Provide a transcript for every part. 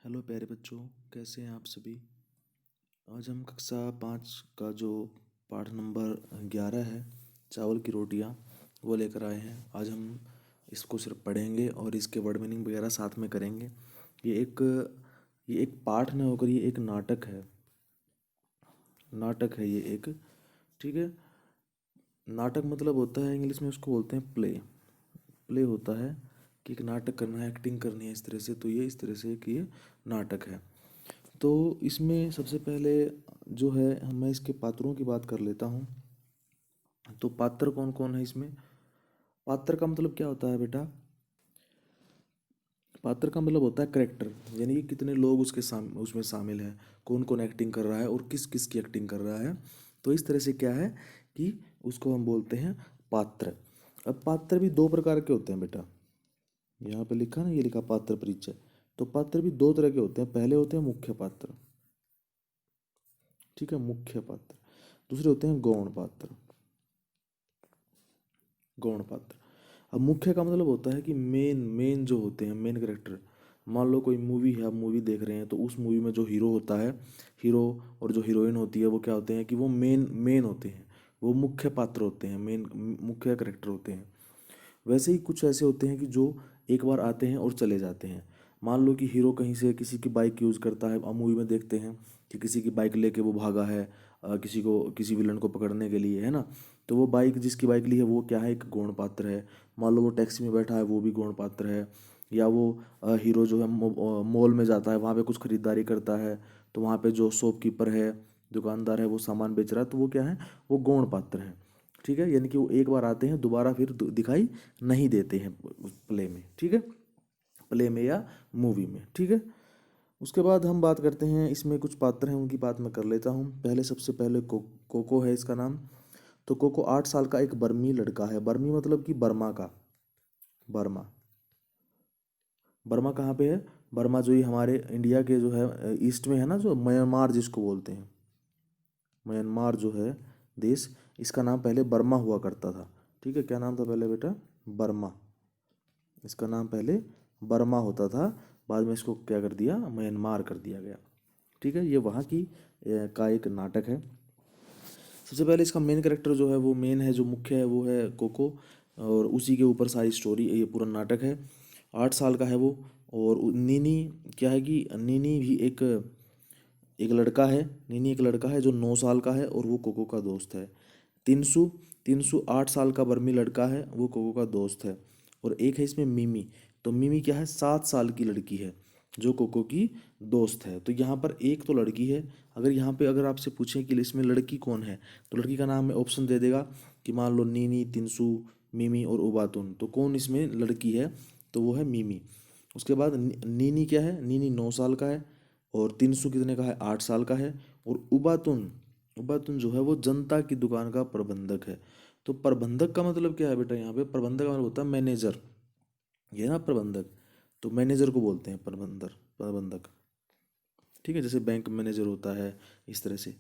Hello प्यारे बच्चों, कैसे हैं आप सभी। आज हम कक्षा 5 का जो पाठ नंबर 11 है, चावल की रोटियां, वो लेकर आए हैं। आज हम इसको सिर्फ पढ़ेंगे और इसके वर्ड मीनिंग वगैरह साथ में करेंगे। ये एक ये एक पाठ न होकर ये एक नाटक है। नाटक है ये एक। ठीक है। नाटक मतलब होता है, इंग्लिश में उसको बोलते हैं प्ले। प्ले होता है कि एक नाटक करना है, एक्टिंग करनी है इस तरह से। तो ये इस तरह से कि ये नाटक है। तो इसमें सबसे पहले जो है मैं इसके पात्रों की बात कर लेता हूँ। तो पात्र कौन कौन है इसमें। पात्र का मतलब क्या होता है बेटा। पात्र का मतलब होता है करेक्टर, यानी कि कितने लोग उसमें शामिल हैं, कौन कौन एक्टिंग कर रहा है और किस किस की एक्टिंग कर रहा है। तो इस तरह से क्या है कि उसको हम बोलते हैं पात्र। अब पात्र भी दो प्रकार के होते हैं बेटा। यहाँ पे लिखा ना, ये लिखा पात्र परिचय। तो पात्र भी दो तरह के होते हैं। पहले होते हैं मुख्य पात्र। ठीक है, मुख्य पात्र। दूसरे होते हैं गौण पात्र। गौण पात्र। अब मुख्य का मतलब होता है कि मेन मेन जो होते हैं, मेन कैरेक्टर। मान लो कोई मूवी है, आप मूवी देख रहे हैं, तो उस मूवी में जो हीरो होता है, हीरो और जो हीरोइन होती है, वो क्या होते हैं कि वो मेन मेन होते हैं। वो मुख्य पात्र होते हैं, मेन मुख्य कैरेक्टर होते हैं। वैसे ही कुछ ऐसे होते हैं कि जो एक बार आते हैं और चले जाते हैं। मान लो कि हीरो कहीं से किसी की बाइक यूज़ करता है। अब मूवी में देखते हैं कि किसी की बाइक लेके वो भागा है, किसी विलन को पकड़ने के लिए, है ना। तो वो बाइक, जिसकी बाइक ली है, वो क्या है, एक गौण पात्र है। मान लो वो टैक्सी में बैठा है, वो भी गौण पात्र है। या वो हीरो जो है मॉल में जाता है, वहाँ पे कुछ खरीदारी करता है। तो वहाँ पे जो शॉपकीपर है, दुकानदार है, वो सामान बेच रहा है, तो वो क्या है, वो गौण पात्र है। ठीक है, यानी कि वो एक बार आते हैं, दोबारा फिर दिखाई नहीं देते हैं प्ले में। ठीक है, प्ले में या मूवी में। ठीक है। उसके बाद हम बात करते हैं, इसमें कुछ पात्र हैं, उनकी बात मैं कर लेता हूँ। पहले सबसे पहले कोको है इसका नाम। तो कोको 8 साल का एक बर्मी लड़का है। बर्मी मतलब कि बर्मा का। बर्मा। बर्मा कहाँ पे है। बर्मा जो ये हमारे इंडिया के जो है ईस्ट में है ना, जो म्यांमार जिसको बोलते हैं। म्यांमार जो है देश, इसका नाम पहले बर्मा हुआ करता था। ठीक है, क्या नाम था पहले बेटा, बर्मा। इसका नाम पहले बर्मा होता था, बाद में इसको क्या कर दिया, म्यांमार कर दिया गया। ठीक है, ये वहाँ की का एक नाटक है। सबसे पहले इसका मेन कैरेक्टर जो है, वो मेन है, जो मुख्य है, वो है कोको। और उसी के ऊपर सारी स्टोरी, ये पूरा नाटक है। 8 साल का है वो। और नीनी क्या है कि नीनी भी एक एक लड़का है। नीनी एक लड़का है जो 9 साल का है, और वो कोको का दोस्त है। तिनसु तिनसु 8 साल का बर्मी लड़का है, वो कोको का दोस्त है। और एक है इसमें मिमी। तो मिमी क्या है, 7 साल की लड़की है, जो कोको की दोस्त है। तो यहाँ पर एक तो लड़की है। अगर यहाँ पे अगर आपसे पूछें कि इसमें लड़की कौन है, तो लड़की का नाम में ऑप्शन दे देगा कि मान लो नीनी, तिनसु, मिमी और उबातुन। तो कौन इसमें लड़की है, तो वो है मिमी। उसके बाद नीनी क्या है, नीनी 9 साल का है। और तिनसु कितने का है, 8 साल का है। और उबातुन, उबातुन जो है वो जनता की दुकान का प्रबंधक है। तो प्रबंधक का मतलब क्या है बेटा, यहाँ पे प्रबंधक का मतलब होता है मैनेजर। ये ना प्रबंधक, तो मैनेजर को बोलते हैं प्रबंधक। ठीक है, जैसे बैंक मैनेजर होता है, इस तरह से।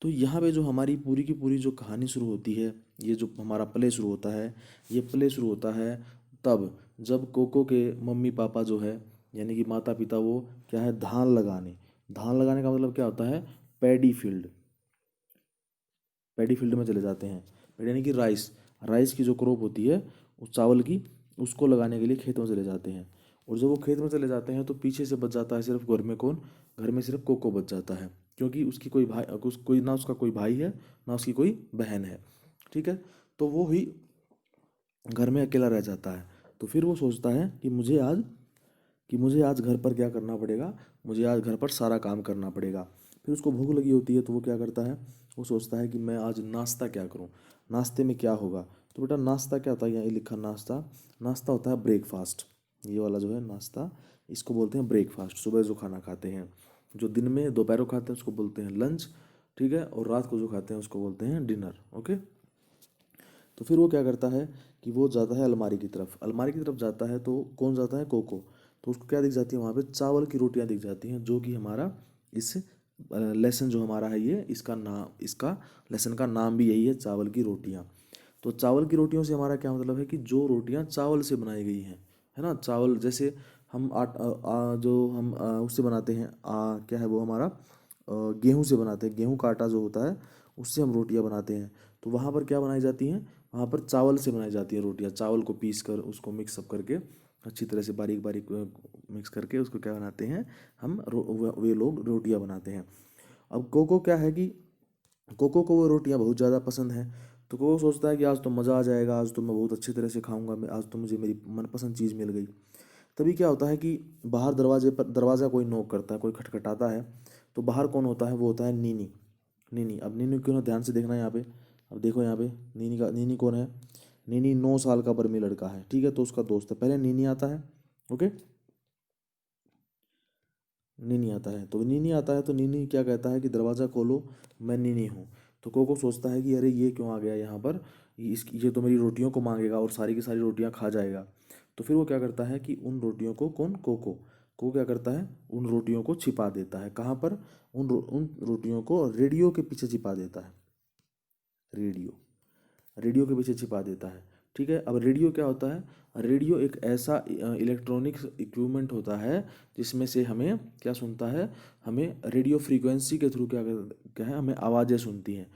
तो यहाँ पे जो हमारी पूरी की पूरी जो कहानी शुरू होती है, ये जो हमारा प्ले शुरू होता है, ये प्ले शुरू होता है तब जब कोको के मम्मी पापा जो है, यानी कि माता पिता, वो क्या है, धान लगाने का मतलब क्या होता है, पैडी फील्ड। पैडी फील्ड में चले जाते हैं। पैडी यानी कि राइस। राइस की जो क्रॉप होती है, उस चावल की, उसको लगाने के लिए खेत में चले जाते हैं। और जब वो खेत में चले जाते हैं, तो पीछे से बच जाता है सिर्फ घर में कौन, घर में सिर्फ कोको बच जाता है। क्योंकि उसकी कोई भाई, कोई ना उसका कोई भाई है, ना उसकी कोई बहन है। ठीक है। तो वो ही घर में अकेला रह जाता है। तो फिर वो सोचता है कि मुझे आज घर पर क्या करना पड़ेगा, मुझे आज घर पर सारा काम करना पड़ेगा। फिर उसको भूख लगी होती है, तो वो क्या करता है, वो सोचता है कि मैं आज नाश्ता क्या करूं, नाश्ते में क्या होगा। तो बेटा नाश्ता क्या होता है, यहाँ लिखा नाश्ता। नाश्ता होता है ब्रेकफास्ट। ये वाला जो है नाश्ता, इसको बोलते हैं ब्रेकफास्ट। सुबह जो खाना खाते हैं, जो दिन में दोपहर को खाते हैं, उसको बोलते हैं लंच। ठीक है, और रात को जो खाते हैं उसको बोलते हैं डिनर। ओके। तो फिर वो क्या करता है कि वो जाता है अलमारी की तरफ। अलमारी की तरफ जाता है, तो कौन जाता है, कोको। तो उसको क्या दिख जाती है, वहाँ पे चावल की रोटियां दिख जाती हैं, जो कि हमारा इस लेसन जो हमारा है, ये इसका लेसन का नाम भी यही है, चावल की रोटियां। तो चावल की रोटियों से हमारा क्या मतलब है कि जो रोटियां चावल से बनाई गई हैं, है ना। चावल जैसे जो हम उससे बनाते हैं, क्या है वो हमारा, गेहूं से बनाते हैं। गेहूं का आटा जो होता है उससे हम रोटियां बनाते हैं। तो वहाँ पर क्या बनाई जाती हैं, वहाँ पर चावल से बनाई जाती है रोटियां। चावल को पीस कर उसको मिक्सअप करके अच्छी तरह से बारीक बारीक मिक्स करके उसको क्या बनाते हैं हम, वे लोग रोटियां बनाते हैं। अब कोको क्या है कि कोको को वो रोटियां बहुत ज़्यादा पसंद हैं। तो कोको सोचता है कि आज तो मज़ा आ जाएगा, आज तो मैं बहुत अच्छी तरह से खाऊंगा, मैं आज तो मुझे मेरी मनपसंद चीज़ मिल गई। तभी क्या होता है कि बाहर दरवाज़ा कोई नॉक करता है, कोई खटखटाता है। तो बाहर कौन होता है, वो होता है नीनी। नीनी, अब नीनी क्यों ना, ध्यान से देखना यहाँ पे। अब देखो यहाँ पे, नीनी कौन है। नीनी 9 साल का बर्मी लड़का है, ठीक है, तो उसका दोस्त है। पहले नीनी आता है। ओके, नीनी आता है। तो नीनी आता है तो नीनी क्या कहता है कि दरवाज़ा खोलो, मैं नीनी हूँ। तो कोको सोचता है कि अरे ये क्यों आ गया यहाँ पर, ये तो मेरी रोटियों को मांगेगा और सारी की सारी रोटियाँ खा जाएगा। तो फिर वो क्या करता है कि उन रोटियों को, कौन, कोको क्या करता है, उन रोटियों को छिपा देता है। कहाँ पर, उन रोटियों को रेडियो के पीछे छिपा देता है। रेडियो, रेडियो के पीछे छिपा देता है। ठीक है, अब रेडियो क्या होता है, रेडियो एक ऐसा इलेक्ट्रॉनिक्स इक्विपमेंट होता है जिसमें से हमें क्या सुनता है, हमें रेडियो फ्रीक्वेंसी के थ्रू क्या है, हमें आवाज़ें सुनती हैं।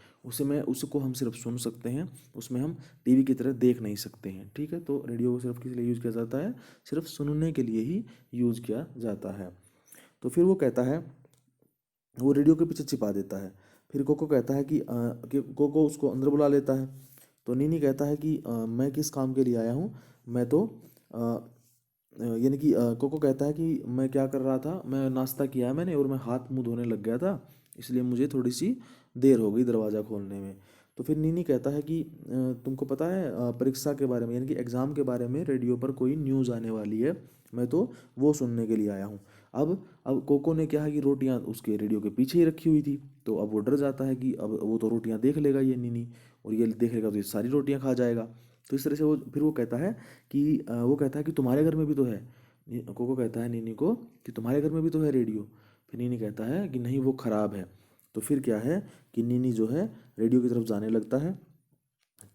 उसको हम सिर्फ सुन सकते हैं, उसमें हम टीवी की तरह देख नहीं सकते हैं। ठीक है, तो रेडियो को सिर्फ किस लिए यूज़ किया जाता है, सिर्फ सुनने के लिए ही यूज़ किया जाता है। तो फिर वो कहता है, वो रेडियो के पीछे छिपा देता है। फिर कोको कहता है कि कोको उसको अंदर बुला लेता है। तो नीनी कहता है कि मैं किस काम के लिए आया हूँ, मैं तो यानी कि कोको कहता है कि मैं क्या कर रहा था, मैं नाश्ता किया है मैंने और मैं हाथ मुंह धोने लग गया था, इसलिए मुझे थोड़ी सी देर हो गई दरवाज़ा खोलने में। तो फिर नीनी कहता है कि तुमको पता है परीक्षा के बारे में, यानी कि एग्ज़ाम के बारे में रेडियो पर कोई न्यूज़ आने वाली है, मैं तो वो सुनने के लिए आया हूँ। अब कोको ने क्या है कि रोटियां उसके रेडियो के पीछे ही रखी हुई थी। तो अब वो डर जाता है कि अब वो तो रोटियां देख लेगा ये नीनी, और ये देखेगा तो ये सारी रोटियां खा जाएगा। तो इस तरह से वो कहता है कि वो कहता है कि तुम्हारे घर में भी तो है। कोको कहता है नीनी को कि तुम्हारे घर में भी तो है रेडियो। फिर नीनी कहता है कि नहीं वो ख़राब है। तो फिर क्या है कि नीनी जो है रेडियो की तरफ जाने लगता है।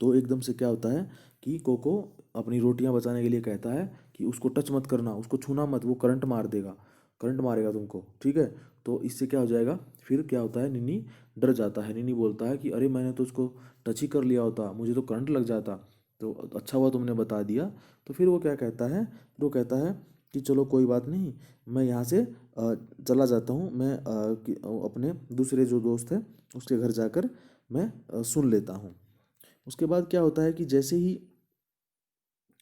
तो एकदम से क्या होता है कि कोको अपनी रोटियां बचाने के लिए कहता है कि उसको टच मत करना, उसको छूना मत, वो करंट मार देगा, करंट मारेगा तुमको। ठीक है, तो इससे क्या हो जाएगा, फिर क्या होता है, निन्नी डर जाता है। निन्नी बोलता है कि अरे मैंने तो उसको टच ही कर लिया होता, मुझे तो करंट लग जाता, तो अच्छा हुआ तुमने बता दिया। तो फिर वो क्या कहता है, फिर वो कहता है कि चलो कोई बात नहीं, मैं यहाँ से चला जाता हूँ, मैं अपने दूसरे जो दोस्त है उसके घर जाकर मैं सुन लेता हूँ। उसके बाद क्या होता है कि जैसे ही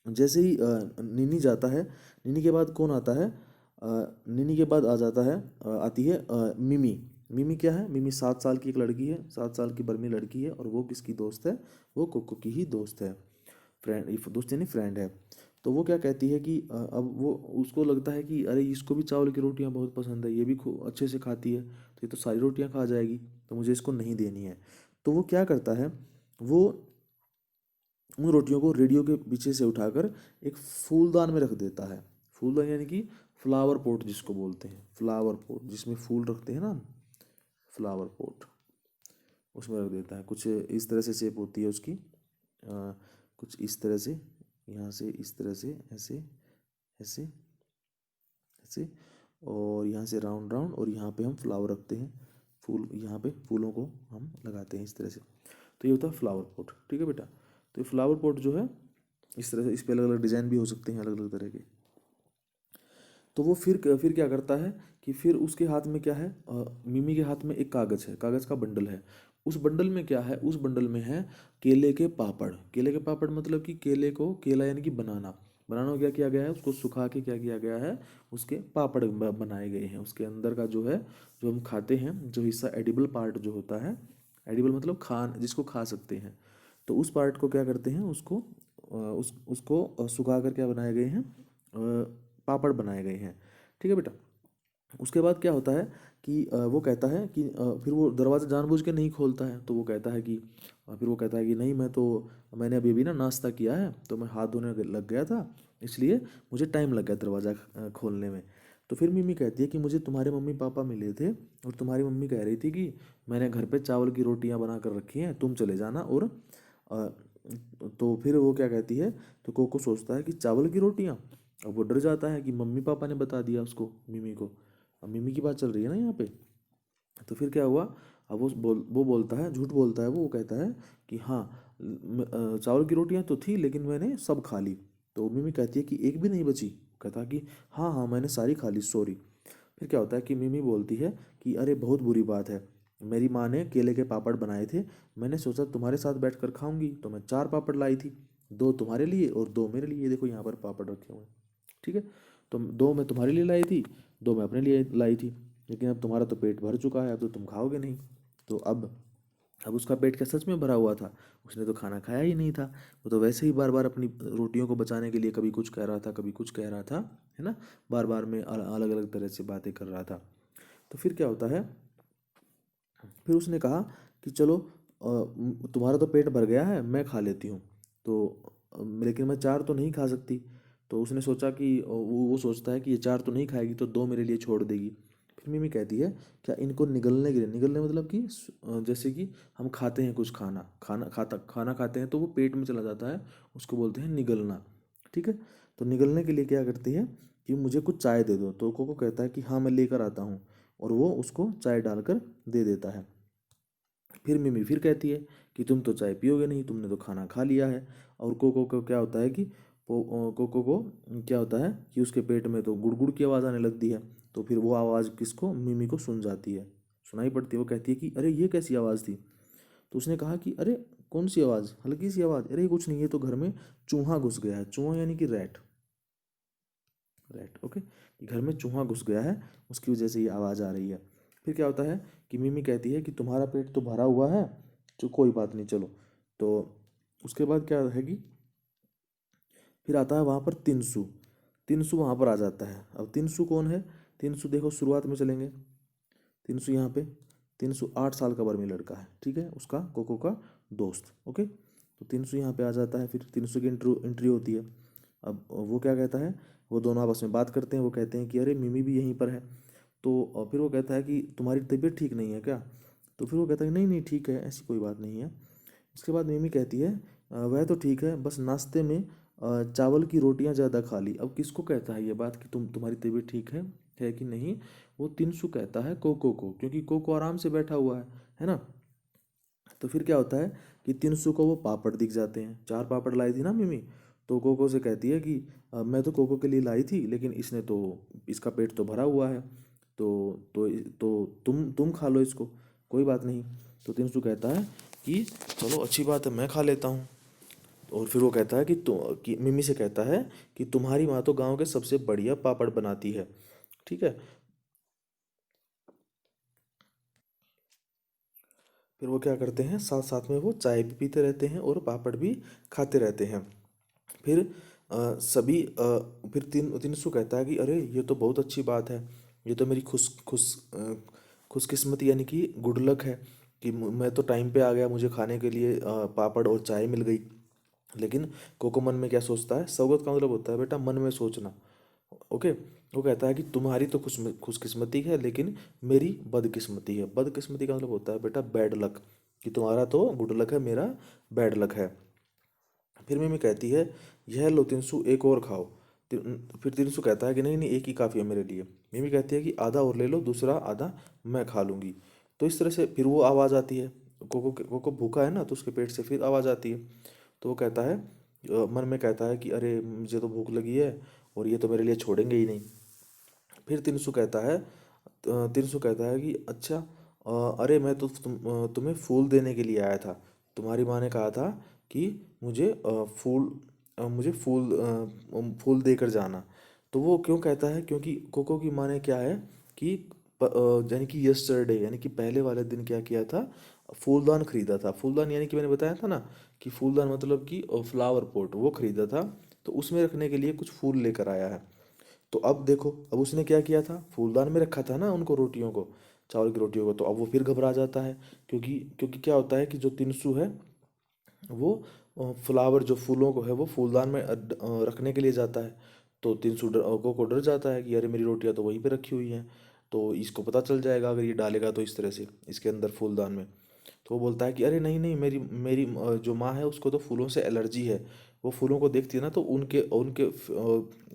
निनी जाता है, निनी के बाद कौन आता है, निनी के बाद आ जाता है, आती है मिमी। मिमी क्या है, मिमी 7 साल की एक लड़की है, 7 साल की बर्मी लड़की है, और वो किसकी दोस्त है, वो कोको की ही दोस्त है। फ्रेंड, दोस्त यानी फ्रेंड है। तो वो क्या कहती है कि अब वो, उसको लगता है कि अरे इसको भी चावल की रोटियां बहुत पसंद है, ये भी खूब अच्छे से खाती है, तो ये तो सारी रोटियां खा जाएगी, तो मुझे इसको नहीं देनी है। तो वो क्या करता है, वो उन रोटियों को रेडियो के पीछे से उठाकर एक फूलदान में रख देता है। फूलदान यानी कि फ्लावर पॉट जिसको बोलते हैं, फ्लावर पॉट जिसमें फूल रखते हैं ना, फ्लावर पॉट, उसमें रख देता है। कुछ इस तरह से शेप होती है उसकी, कुछ इस तरह से, यहाँ से इस तरह से, ऐसे ऐसे ऐसे, और यहाँ से राउंड राउंड, और यहाँ पे हम फ्लावर रखते हैं, फूल, यहाँ पे फूलों को हम लगाते हैं इस तरह से। तो ये होता है फ्लावर पॉट। ठीक है बेटा, तो ये फ्लावर पॉट जो है इस तरह से, इस पे अलग अलग डिज़ाइन भी हो सकते हैं, अलग अलग तरह के। तो वो फिर क्या करता है कि फिर उसके हाथ में क्या है, मिमी के हाथ में एक कागज़ है, कागज़ का बंडल है। उस बंडल में क्या है, उस बंडल में है केले के पापड़। केले के पापड़ मतलब कि केला यानी कि बनाना, बनाना को क्या किया गया है, उसको सुखा के क्या किया गया है, उसके पापड़ बनाए गए हैं। उसके अंदर का जो है, जो हम खाते हैं, जो हिस्सा एडिबल पार्ट जो होता है, एडिबल मतलब जिसको खा सकते हैं, तो उस पार्ट को क्या करते हैं, उसको सुखा कर क्या बनाए गए हैं, पापड़ बनाए गए हैं। ठीक है बेटा, उसके बाद क्या होता है कि वो कहता है कि फिर वो दरवाज़ा जानबूझ के नहीं खोलता है। तो वो कहता है कि फिर वो कहता है कि नहीं, मैंने अभी अभी ना नाश्ता किया है, तो मैं हाथ धोने लग गया था, इसलिए मुझे टाइम लग गया दरवाज़ा खोलने में। तो फिर मिमी कहती है कि मुझे तुम्हारे मम्मी पापा मिले थे, और तुम्हारी मम्मी कह रही थी कि मैंने घर पे चावल की रोटियां बना कर रखी हैं, तुम चले जाना। और अ, तो फिर वो क्या कहती है, तो कोको सोचता है कि चावल की रोटियां, अब वो डर जाता है कि मम्मी पापा ने बता दिया उसको, मिमी को। अब मिमी की बात चल रही है ना यहाँ पे। तो फिर क्या हुआ, अब वो बोलता है, झूठ बोलता है वो कहता है कि हाँ, चावल की रोटियां तो थी लेकिन मैंने सब खा ली। तो मिमी कहती है कि एक भी नहीं बची। कहता है कि हाँ हाँ मैंने सारी खा ली, सॉरी। फिर क्या होता है कि मिमी बोलती है कि अरे बहुत बुरी बात है, मेरी माँ ने केले के पापड़ बनाए थे, मैंने सोचा तुम्हारे साथ बैठकर खाऊंगी तो मैं 4 पापड़ लाई थी, 2 तुम्हारे लिए और 2 मेरे लिए। ये देखो यहाँ पर पापड़ रखे हुए हैं, ठीक है। तो 2 मैं तुम्हारे लिए लाई थी, 2 मैं अपने लिए लाई थी, लेकिन अब तुम्हारा तो पेट भर चुका है, अब तो तुम खाओगे नहीं। तो अब उसका पेट क्या सच में भरा हुआ था? उसने तो खाना खाया ही नहीं था। वो तो वैसे ही बार बार अपनी रोटियों को बचाने के लिए कभी कुछ कह रहा था, कभी कुछ कह रहा था, है ना। बार बार में अलग अलग तरह से बातें कर रहा था। तो फिर क्या होता है, फिर उसने कहा कि चलो तुम्हारा तो पेट भर गया है, मैं खा लेती हूँ। तो लेकिन मैं 4 तो नहीं खा सकती। तो उसने सोचा कि वो सोचता है कि ये 4 तो नहीं खाएगी तो 2 मेरे लिए छोड़ देगी। फिर मिमी कहती है क्या इनको निगलने के लिए, निगलने मतलब कि जैसे कि हम खाते हैं कुछ खाना खाते हैं तो वो पेट में चला जाता है, उसको बोलते हैं निगलना, ठीक है। तो निगलने के लिए क्या करती है कि मुझे कुछ चाय दे दो। तो कोको कहता है कि हाँ मैं लेकर आता हूँ, और वो उसको चाय डालकर दे देता है। फिर मिमी फिर कहती है कि तुम तो चाय पियोगे नहीं, तुमने तो खाना खा लिया है। और कोको को क्या होता है कि कोको को क्या होता है कि उसके पेट में तो गुड़गुड़ की आवाज़ आने लगती है। तो फिर वो आवाज़ किसको, मिमी को सुन जाती है, सुनाई पड़ती है। वो कहती है कि अरे ये कैसी आवाज़ थी? तो उसने कहा कि अरे कौन सी आवाज़, हल्की सी आवाज़, अरे कुछ नहीं, ये तो घर में चूहा घुस गया है। चूहा यानी कि रैट, रैट, ओके। घर में चूहा घुस गया है, उसकी वजह से ये आवाज़ आ रही है। फिर क्या होता है कि मिमी कहती है कि तुम्हारा पेट तो भरा हुआ है, तो कोई बात नहीं, चलो। तो उसके बाद क्या है कि फिर आता है वहाँ पर तिनसु। तिनसु वहाँ पर आ जाता है। अब तिनसु कौन है? तिनसु देखो शुरुआत में चलेंगे। तिनसु यहाँ पे, तिनसु 8 साल का बर्मी लड़का है, ठीक है, उसका कोको का दोस्त, ओके। तो तिनसु यहाँ पे आ जाता है, फिर तिनसु की एंट्री होती है। अब वो क्या कहता है, वो दोनों आपस में बात करते हैं। वो कहते हैं कि अरे मिमी भी यहीं पर है। तो फिर वो कहता है कि तुम्हारी तबीयत ठीक नहीं है क्या? तो फिर वो कहता है नहीं नहीं ठीक है, ऐसी कोई बात नहीं है। उसके बाद मिमी कहती है वह तो ठीक है, बस नाश्ते में चावल की रोटियां ज़्यादा खा ली। अब किसको कहता है ये बात कि तुम्हारी तबीयत ठीक है कि नहीं? वो तिनसु कहता है कोको को, क्योंकि कोको आराम से बैठा हुआ है ना। तो फिर क्या होता है कि तिनसु को वो पापड़ दिख जाते हैं, 4 पापड़ लाई थी ना मिमी। तो कोको से कहती है कि मैं तो कोको के लिए लाई थी लेकिन इसने तो, इसका पेट तो भरा हुआ है, तो तुम खा लो इसको, कोई बात नहीं। तो तिनसु कहता है कि चलो अच्छी बात है, मैं खा लेता हूँ। और फिर वो कहता है कि मिमी से कहता है कि तुम्हारी माँ तो गांव के सबसे बढ़िया पापड़ बनाती है, ठीक है। फिर वो क्या करते हैं, साथ साथ में वो चाय भी पीते रहते हैं और पापड़ भी खाते रहते हैं। फिर फिर तिनसु कहता है कि अरे ये तो बहुत अच्छी बात है, ये तो मेरी खुशकिस्मती यानी कि गुड लक है कि मैं तो टाइम पे आ गया, मुझे खाने के लिए पापड़ और चाय मिल गई। लेकिन कोको मन में क्या सोचता है, सौगत का मतलब होता है बेटा मन में सोचना, ओके। वो कहता है कि तुम्हारी तो खुशकिस्मती है लेकिन मेरी बदकिस्मती है। बदकिस्मती का मतलब होता है बेटा बैड लक, कि तुम्हारा तो गुड लक है, मेरा बैड लक है। फिर मिमी कहती है यह लो तिनसु, एक और खाओ। फिर तिनसु कहता है कि नहीं नहीं, एक ही काफ़ी है मेरे लिए। मिमी कहती है कि आधा और ले लो, दूसरा आधा मैं खा लूँगी। तो इस तरह से फिर वो आवाज़ आती है, कोको भूखा है ना, तो उसके पेट से फिर आवाज़ आती है। तो वो कहता है मन में कहता है कि अरे मुझे तो भूख लगी है और ये तो मेरे लिए छोड़ेंगे ही नहीं। फिर तिनसु कहता है कि अच्छा, अरे मैं तो तुम्हें फूल देने के लिए आया था। तुम्हारी माँ ने कहा था कि मुझे फूल देकर जाना। तो वो क्यों कहता है, क्योंकि कोको की माँ ने क्या है कि यानी कि यस्टरडे यानी कि पहले वाले दिन क्या किया था, फूलदान खरीदा था। फूलदान यानी कि मैंने बताया था ना कि फूलदान मतलब कि फ्लावर पॉट वो खरीदा था, तो उसमें रखने के लिए कुछ फूल लेकर आया है। तो अब देखो, अब उसने क्या किया था, फूलदान में रखा था ना उनको, रोटियों को, चावल की रोटियों को। तो अब वो फिर घबरा जाता है, क्योंकि क्योंकि क्या होता है कि जो तिनसु है वो फ्लावर जो फूलों को है वो फूलदान में रखने के लिए जाता है। तो को डर जाता है कि अरे मेरी रोटियां तो वहीं पे रखी हुई हैं, तो इसको पता चल जाएगा अगर ये डालेगा तो इस तरह से इसके अंदर फूलदान में। तो वो बोलता है कि अरे नहीं नहीं, मेरी मेरी जो माँ है उसको तो फूलों से एलर्जी है, वो फूलों को देखती है ना, तो उनके उनके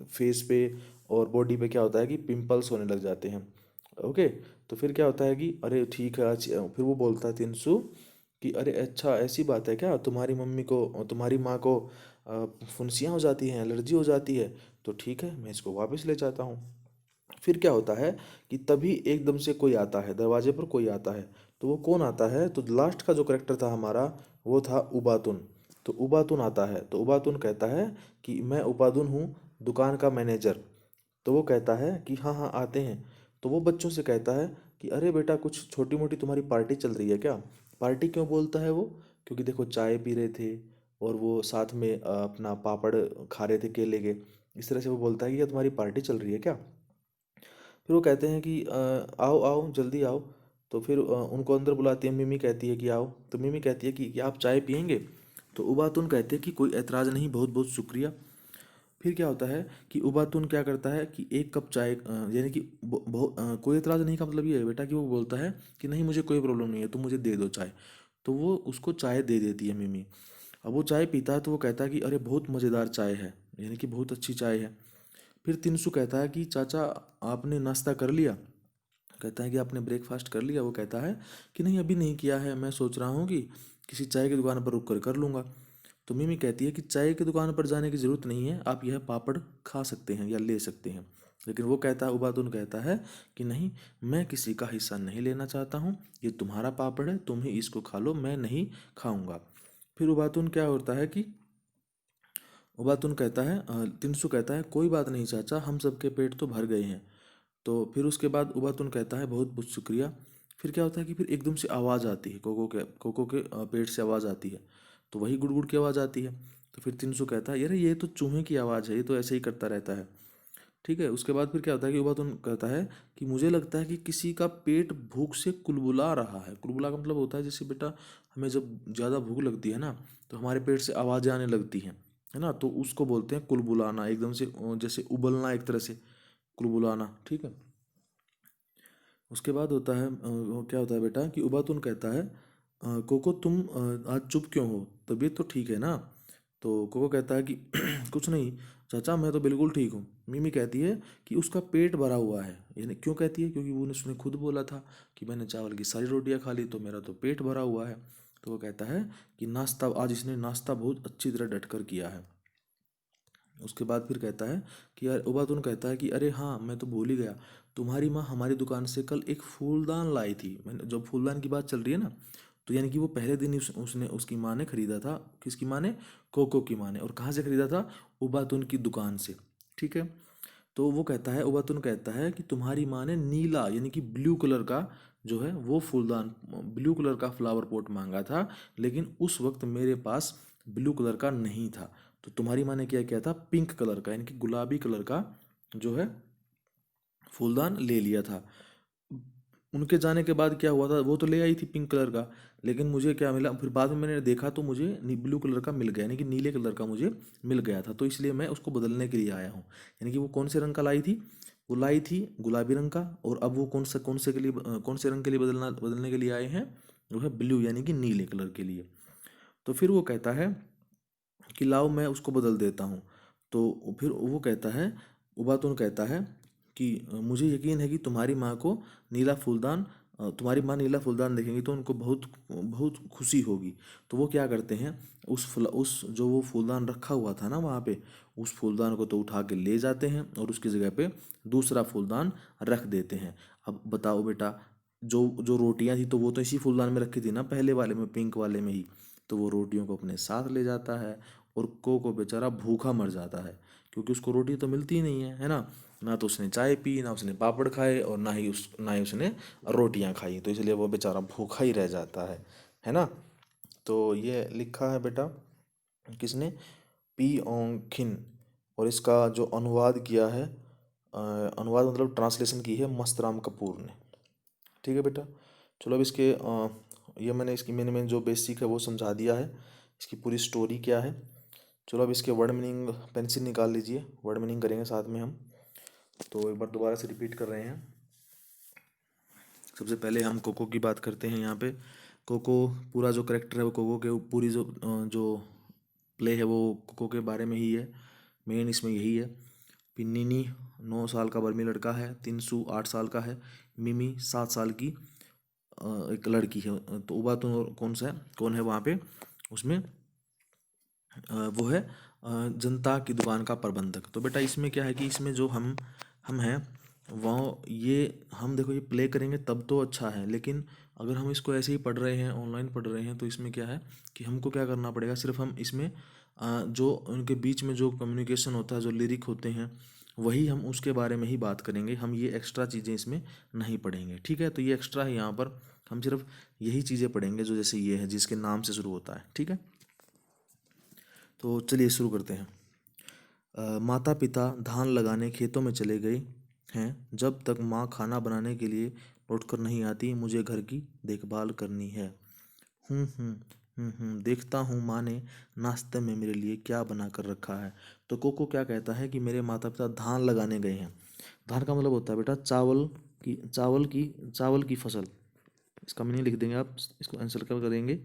फेस पे और बॉडी पे क्या होता है कि पिंपल्स होने लग जाते हैं। ओके, तो फिर क्या होता है कि अरे ठीक है, फिर वो बोलता है तिनसु कि अरे अच्छा ऐसी बात है क्या, तुम्हारी मम्मी को, तुम्हारी माँ को फुंसियाँ हो जाती हैं, एलर्जी हो जाती है, तो ठीक है मैं इसको वापस ले जाता हूँ। फिर क्या होता है कि तभी एकदम से कोई आता है, दरवाजे पर कोई आता है। तो वो कौन आता है, तो लास्ट का जो करेक्टर था हमारा वो था उबातुन। तो उबातुन आता है, तो उबातुन कहता है कि मैं उबातुन हूँ, दुकान का मैनेजर। तो वो कहता है कि हाँ हाँ आते हैं। तो वो बच्चों से कहता है कि अरे बेटा कुछ छोटी मोटी तुम्हारी पार्टी चल रही है क्या। पार्टी क्यों बोलता है वो, क्योंकि देखो चाय पी रहे थे और वो साथ में अपना पापड़ खा रहे थे केले के। इस तरह से वो बोलता है कि क्या तुम्हारी पार्टी चल रही है क्या। फिर वो कहते हैं कि आओ आओ जल्दी आओ। तो फिर उनको अंदर बुलाती है, मिमी कहती है कि आओ। तो मिमी कहती है कि क्या आप चाय पियेंगे। तो उबातुन कहते हैं कि कोई एतराज़ नहीं, बहुत बहुत शुक्रिया। फिर क्या होता है कि उबातुन क्या करता है कि एक कप चाय यानी कि कोई एतराज़ नहीं का मतलब ये है बेटा कि वो बोलता है कि नहीं मुझे कोई प्रॉब्लम नहीं है, तुम मुझे दे दो चाय। तो वो उसको चाय दे देती है मिमी। अब वो चाय पीता है तो वो कहता है कि अरे बहुत मज़ेदार चाय है, यानी कि बहुत अच्छी चाय है। फिर तिनसु कहता है कि चाचा आपने नाश्ता कर लिया। कहता है कि आपने ब्रेकफास्ट कर लिया। वो कहता है कि नहीं अभी नहीं किया है, मैं सोच रहा हूँ कि किसी चाय की दुकान पर रुक कर लूँगा। तो मिमी कहती है कि चाय की दुकान पर जाने की ज़रूरत नहीं है, आप यह पापड़ खा सकते हैं या ले सकते हैं। लेकिन वो कहता है, उबातुन कहता है कि नहीं, मैं किसी का हिस्सा नहीं लेना चाहता हूँ, ये तुम्हारा पापड़ है, तुम ही इसको खा लो, मैं नहीं खाऊंगा। फिर उबातुन क्या होता है कि उबातुन कहता है तिनसु कहता है कोई बात नहीं चाचा, हम सबके पेट तो भर गए हैं। तो फिर उसके बाद उबातुन कहता है बहुत बहुत शुक्रिया। फिर क्या होता है कि फिर एकदम से आवाज़ आती है, कोको के पेट से आवाज़ आती है। तो वही गुड़गुड़ की आवाज़ आती है। तो फिर तिनसु कहता है अरे ये तो चूहे की आवाज़ है, ये तो ऐसे ही करता रहता है। ठीक है, उसके बाद फिर क्या होता है कि उबातुन कहता है कि मुझे लगता है कि किसी का पेट भूख से कुलबुला रहा है। कुलबुला का मतलब होता है जैसे बेटा हमें जब ज़्यादा भूख लगती है ना, तो हमारे पेट से आवाज़ें आने लगती हैं, है ना, तो उसको बोलते हैं कुलबुलाना, एकदम से जैसे उबलना एक तरह से, कुलबुलाना। ठीक है। उसके बाद होता है क्या होता है बेटा कि उबातुन कहता है कोको तुम आज चुप क्यों हो, तबीयत तो ठीक है ना। तो कोको कहता है कि कुछ नहीं चाचा, मैं तो बिल्कुल ठीक हूँ। मिमी कहती है कि उसका पेट भरा हुआ है। यानी क्यों कहती है, क्योंकि वो उसने खुद बोला था कि मैंने चावल की सारी रोटियां खा ली, तो मेरा तो पेट भरा हुआ है। तो वो कहता है कि नाश्ता आज इसने नाश्ता बहुत अच्छी तरह डट कर किया है। उसके बाद फिर कहता है कि यार, उबातुन कहता है कि अरे हाँ मैं तो भूल ही गया, तुम्हारी माँ हमारी दुकान से कल एक फूलदान लाई थी। मैंने जब फूलदान की बात चल रही है ना, तो यानी कि वो पहले दिन ही उसने उसकी माँ ने खरीदा था। किसकी माँ ने, कोको की माँ ने। और कहाँ से खरीदा था, उबातुन की दुकान से। ठीक है। तो वो कहता है, उबातुन कहता है कि तुम्हारी माँ ने नीला यानी कि ब्लू कलर का जो है वो फूलदान, ब्लू कलर का फ्लावर पॉट मांगा था, लेकिन उस वक्त मेरे पास ब्लू कलर का नहीं था। तो तुम्हारी माँ ने क्या किया था, पिंक कलर का यानी कि गुलाबी कलर का जो है फूलदान ले लिया था। उनके जाने के बाद क्या हुआ था, वो तो ले आई थी पिंक कलर का, लेकिन मुझे क्या मिला, फिर बाद में मैंने देखा तो मुझे ब्लू कलर का मिल गया, यानी कि नीले कलर का मुझे मिल गया था। तो इसलिए मैं उसको बदलने के लिए आया हूँ। यानी कि वो कौन से रंग का लाई थी, वो लाई थी गुलाबी रंग का, और अब वो कौन से के लिए, कौन से रंग के लिए बदलने के लिए आए हैं, वो है ब्लू यानी कि नीले कलर के लिए। तो फिर वो कहता है कि लाओ मैं उसको बदल देता हूँ। तो फिर वो कहता है, उबातुन कहता है कि मुझे यकीन है कि तुम्हारी माँ को नीला फूलदान तुम्हारी माँ नीला फूलदान देखेंगी तो उनको बहुत बहुत खुशी होगी। तो वो क्या करते हैं, उस जो वो फूलदान रखा हुआ था ना वहाँ पे, उस फूलदान को तो उठा के ले जाते हैं और उसकी जगह पे दूसरा फूलदान रख देते हैं। अब बताओ बेटा, जो जो रोटियां थी तो वो तो इसी फूलदान में रखी थी ना, पहले वाले में, पिंक वाले में ही। तो वो रोटियों को अपने साथ ले जाता है और को बेचारा भूखा मर जाता है, क्योंकि उसको रोटी तो मिलती ही नहीं है ना। ना तो उसने चाय पी, ना उसने पापड़ खाए, और ना ही उसने रोटियां खाई, तो इसलिए वो बेचारा भूखा ही रह जाता है ना। तो ये लिखा है बेटा किसने, पी ओंग खिन। और इसका जो अनुवाद किया है, अनुवाद मतलब ट्रांसलेशन की है मस्तराम कपूर ने। ठीक है बेटा। चलो अब ये मैंने जो बेसिक है वो समझा दिया है, इसकी पूरी स्टोरी क्या है। चलो अब इसके वर्ड मीनिंग पेंसिल निकाल लीजिए, वर्ड मीनिंग करेंगे साथ में हम। तो एक बार दोबारा से रिपीट कर रहे हैं। सबसे पहले हम कोको की बात करते हैं यहाँ पे। कोको पूरा जो करेक्टर है वो कोको के पूरी जो प्ले है वो कोको के बारे में ही है, मेन इसमें यही है। पिन्निनी 9 साल का बर्मी लड़का है, तिनसु 8 साल का है, मिमी 7 साल की एक लड़की है। तो उबातुन कौन सा है, कौन है वहाँ पे उसमें, वो है जनता की दुकान का प्रबंधक। तो बेटा इसमें क्या है कि इसमें जो हम हैं वो ये हम देखो ये प्ले करेंगे तब तो अच्छा है, लेकिन अगर हम इसको ऐसे ही पढ़ रहे हैं, ऑनलाइन पढ़ रहे हैं, तो इसमें क्या है कि हमको क्या करना पड़ेगा, सिर्फ हम इसमें जो उनके बीच में जो कम्युनिकेशन होता है, जो लिरिक होते हैं, वही हम उसके बारे में ही बात करेंगे। हम ये एक्स्ट्रा चीज़ें इसमें नहीं पढ़ेंगे, ठीक है। तो ये एक्स्ट्रा है, यहाँ पर हम सिर्फ यही चीज़ें पढ़ेंगे जो जैसे ये है जिसके नाम से शुरू होता है, ठीक है। तो चलिए शुरू करते हैं। माता पिता धान लगाने खेतों में चले गए हैं। जब तक माँ खाना बनाने के लिए लौटकर नहीं आती, मुझे घर की देखभाल करनी है। देखता हूँ माँ ने नाश्ते में मेरे लिए क्या बना कर रखा है। तो कोको क्या कहता है कि मेरे माता पिता धान लगाने गए हैं। धान का मतलब होता है बेटा चावल की फसल। इसका मीनिंग लिख देंगे आप, इसको एनसर्कल करेंगे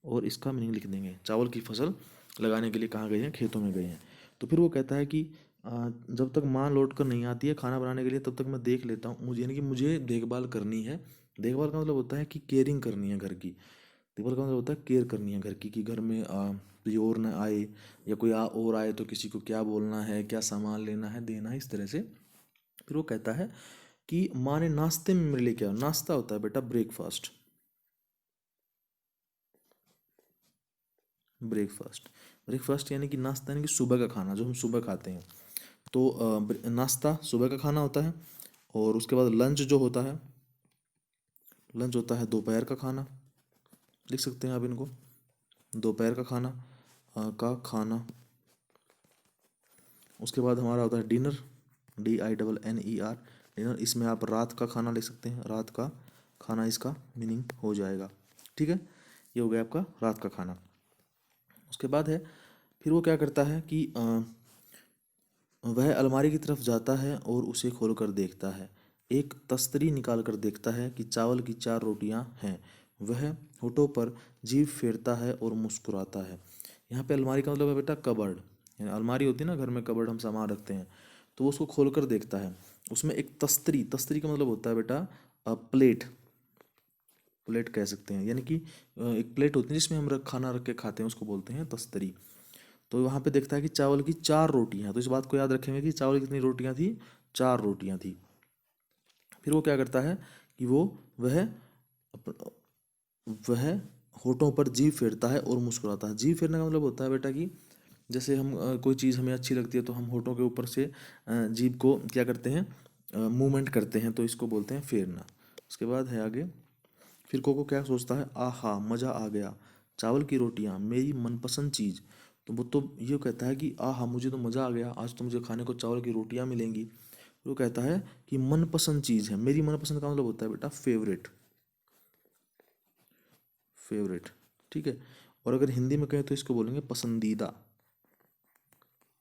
और इसका मीनिंग लिख देंगे। चावल की फसल लगाने के लिए कहाँ गए हैं, खेतों में गए हैं। तो फिर वो कहता है कि जब तक माँ लौट कर नहीं आती है खाना बनाने के लिए, तब तक मैं देख लेता हूँ, मुझे यानी कि मुझे देखभाल करनी है। देखभाल का मतलब होता है कि केयरिंग करनी है घर की। देखभाल का मतलब होता है केयर करनी है घर की, कि घर में कोई और ना आए या कोई और आए तो किसी को क्या बोलना है, क्या सामान लेना है, देना है, इस तरह से। फिर वो कहता है कि माँ ने नाश्ते में मेरे लिए क्या, नाश्ता होता है बेटा ब्रेकफास्ट। ब्रेकफास्ट ब्रेकफास्ट यानी कि नाश्ता, यानी कि सुबह का खाना जो हम सुबह खाते हैं। तो नाश्ता सुबह का खाना होता है। और उसके बाद लंच जो होता है, लंच होता है दोपहर का खाना। लिख सकते हैं आप इनको, दोपहर का खाना का खाना। उसके बाद हमारा होता है डिनर, DINNER, डिनर। इसमें आप रात का खाना लिख सकते हैं, रात का खाना इसका मीनिंग हो जाएगा, ठीक है। ये हो गया आपका रात का खाना। उसके बाद है, फिर वो क्या करता है कि वह अलमारी की तरफ जाता है और उसे खोलकर देखता है। एक तस्तरी निकाल कर देखता है कि चावल की 4 रोटियां हैं। वह होठों पर जीभ फेरता है और मुस्कुराता है। यहाँ पे अलमारी का मतलब है बेटा कबर्ड। यानी अलमारी होती है ना, घर में कबर्ड हम सामान रखते हैं, तो वो उसको खोल कर देखता है। उसमें एक तस्तरी, तस्तरी का मतलब होता है बेटा प्लेट। प्लेट कह सकते हैं, यानी कि एक प्लेट होती है जिसमें हम खाना रख के खाते हैं, उसको बोलते हैं तस्तरी। तो वहाँ पे देखता है कि चावल की 4 रोटियां। तो इस बात को याद रखेंगे कि चावल की कितनी रोटियां थी, 4 रोटियां थी। फिर वो क्या करता है कि वह होठों पर जीभ फेरता है और मुस्कुराता है। जीभ फेरने का मतलब होता है बेटा कि जैसे हम कोई चीज़ हमें अच्छी लगती है तो हम होठों के ऊपर से जीभ को क्या करते हैं, मूवमेंट करते हैं, तो इसको बोलते हैं फेरना। उसके बाद है आगे, फिर कोको क्या सोचता है, आहा मज़ा आ गया, चावल की रोटियां मेरी मनपसंद चीज़। तो वो तो ये कहता है कि आहा मुझे तो मज़ा आ गया, आज तो मुझे खाने को चावल की रोटियां मिलेंगी। वो कहता है कि मनपसंद चीज़ है, मेरी मनपसंद का मतलब होता है बेटा फेवरेट। फेवरेट, ठीक है। और अगर हिंदी में कहें तो इसको बोलेंगे पसंदीदा।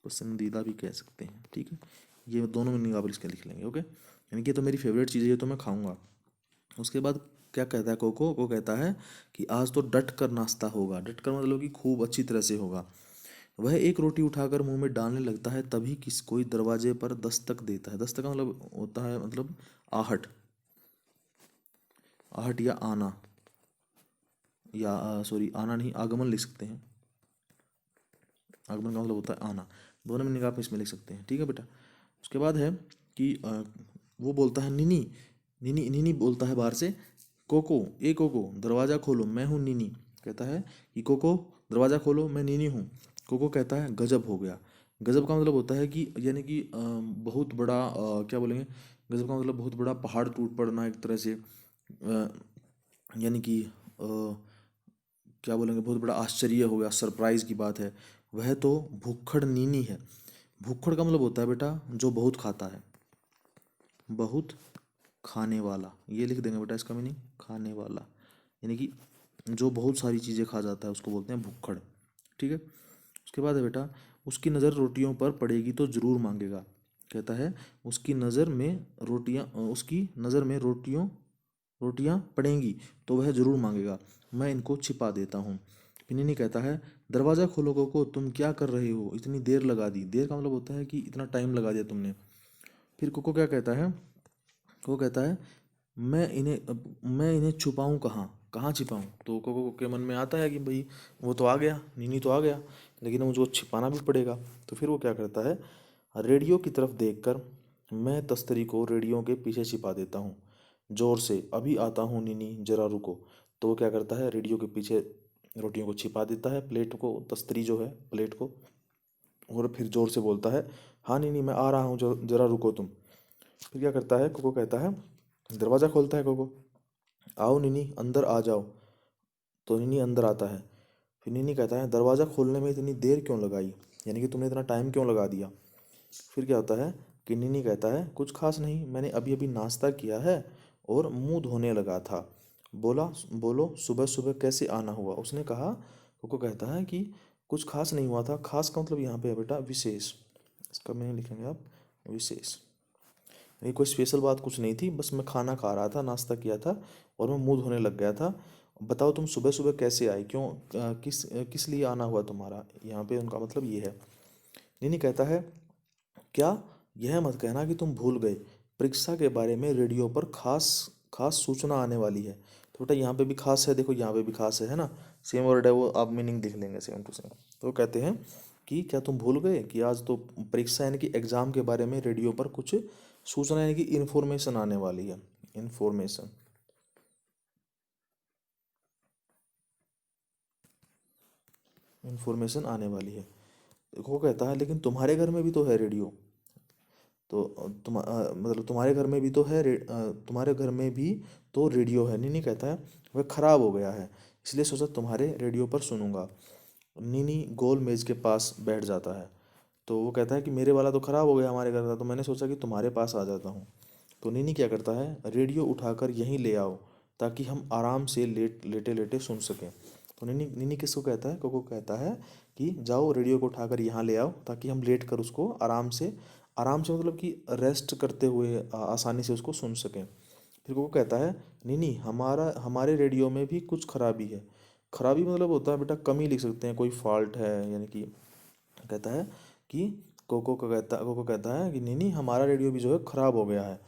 पसंदीदा भी कह सकते हैं, ठीक है। ये दोनों मीनिंग आप इसके लिख लेंगे, ओके। यानी कि ये तो मेरी फेवरेट चीज़ है, ये तो मैं खाऊंगा। उसके बाद क्या कहता है कोको, को कहता है कि आज तो डट कर नाश्ता होगा। डट कर मतलब कि खूब अच्छी तरह से होगा। वह एक रोटी उठाकर मुंह में डालने लगता है, तभी कोई दरवाजे पर दस्तक देता है। दस्तक का मतलब होता है मतलब आहट। आहट या आना, या सॉरी आना नहीं, आगमन लिख सकते हैं। आगमन का मतलब होता है आना। दोनों मीनिंग आप इसमें लिख सकते हैं, ठीक है बेटा। उसके बाद है कि वो बोलता है नीनी। नीनी नीनी बोलता है बाहर से, कोको ए कोको दरवाज़ा खोलो मैं हूँ नीनी। कहता है कि कोको दरवाज़ा खोलो मैं नीनी हूँ। कोको कहता है गजब हो गया। गजब का मतलब होता है कि यानी कि बहुत बड़ा क्या बोलेंगे, गजब का मतलब बहुत बड़ा पहाड़ टूट पड़ना एक तरह से, यानी कि क्या बोलेंगे, बहुत बड़ा आश्चर्य हो गया, सरप्राइज की बात है। वह तो भुक्खड़ नीनी है। भुक्खड़ का मतलब होता है बेटा जो बहुत खाता है, बहुत खाने वाला। ये लिख देंगे बेटा इसका मीनिंग, खाने वाला, यानी कि जो बहुत सारी चीज़ें खा जाता है उसको बोलते हैं भुक्खड़, ठीक है। उसके बाद है बेटा, उसकी नज़र रोटियों पर पड़ेगी तो ज़रूर मांगेगा। कहता है उसकी नज़र में रोटियां पड़ेंगी तो वह ज़रूर मांगेगा, मैं इनको छिपा देता हूँ। पिनीनी कहता है दरवाज़ा खोलो कोको, तुम क्या कर रही हो, इतनी देर लगा दी। देर का मतलब होता है कि इतना टाइम लगा दिया तुमने। फिर कोको क्या कहता है, वो कहता है मैं इन्हें छुपाऊं कहाँ, कहाँ छिपाऊं। तो कोको के मन में आता है कि भाई वो तो आ गया, नीनी तो आ गया, लेकिन मुझे वो छिपाना भी पड़ेगा। तो फिर वो क्या करता है, रेडियो की तरफ देखकर मैं तस्तरी को रेडियो के पीछे छिपा देता हूँ जोर से, अभी आता हूँ नीनी जरा रुको। तो वो क्या करता है, रेडियो के पीछे रोटियों को छिपा देता है, प्लेट को, तस्तरी जो है प्लेट को, और फिर जोर से बोलता है, हाँ नीनी मैं आ रहा हूँ, जरा रुको तुम। फिर क्या करता है, कोको कहता है, दरवाज़ा खोलता है कोको, आओ नीनी अंदर आ जाओ। तो नीनी अंदर आता है। फिर नीनी कहता है, दरवाज़ा खोलने में इतनी देर क्यों लगाई, यानी कि तुमने इतना टाइम क्यों लगा दिया। फिर क्या होता है कि नीनी कहता है, कुछ खास नहीं, मैंने अभी अभी नाश्ता किया है और मुंह धोने लगा था। बोला, बोलो सुबह सुबह कैसे आना हुआ। उसने कहा, कोको कहता है कि कुछ खास नहीं हुआ था। खास का मतलब यहाँ पे है बेटा विशेष, इसका मैंने लिखेंगे आप विशेष। ये कोई स्पेशल बात कुछ नहीं थी, बस मैं खाना खा रहा था, नाश्ता किया था और मैं मुंह धोने लग गया था। बताओ तुम सुबह सुबह कैसे आई, क्यों, किस लिए आना हुआ तुम्हारा। यहाँ पे उनका मतलब ये है। निनी कहता है, क्या, यह मत कहना कि तुम भूल गए, परीक्षा के बारे में रेडियो पर खास खास सूचना आने वाली है। तो बेटा यहाँ पे भी खास है, देखो यहाँ पे भी खास है ना, सेम वर्ड है, वो आप मीनिंग देख लेंगे सेम टू सेम। तो वो कहते हैं कि क्या तुम भूल गए कि आज तो परीक्षा यानी कि एग्जाम के बारे में रेडियो पर कुछ सूचना यानी कि इन्फॉर्मेशन आने वाली है। इन्फॉर्मेशन, इन्फॉर्मेशन आने वाली है। वो कहता है, लेकिन तुम्हारे घर में भी तो है रेडियो। तो मतलब तुम्हारे घर में भी तो है तुम्हारे घर में भी तो रेडियो है। नीनी कहता है, वह खराब हो गया है, इसलिए सोचा तुम्हारे रेडियो पर सुनूंगा। नीनी गोल मेज के पास बैठ जाता है। तो वो कहता है कि मेरे वाला तो खराब हो गया हमारे घर का, तो मैंने सोचा कि तुम्हारे पास आ जाता हूँ। तो नीनी क्या करता है, रेडियो उठाकर यहीं ले आओ ताकि हम आराम से लेटे लेटे सुन सकें। तो नीनी नीनी किसको कहता है, कोको कहता है कि जाओ रेडियो को उठाकर यहाँ ले आओ ताकि हम लेट कर उसको आराम से मतलब कि रेस्ट करते हुए आसानी से उसको सुन सकें। फिर कोको कहता है, नीनी हमारे रेडियो में भी कुछ खराबी है। खराबी मतलब होता है बेटा कमी, लिख सकते हैं, कोई फॉल्ट है, यानी कि कहता है कि कोको कहता है कि नीनी हमारा रेडियो भी जो है ख़राब हो गया है।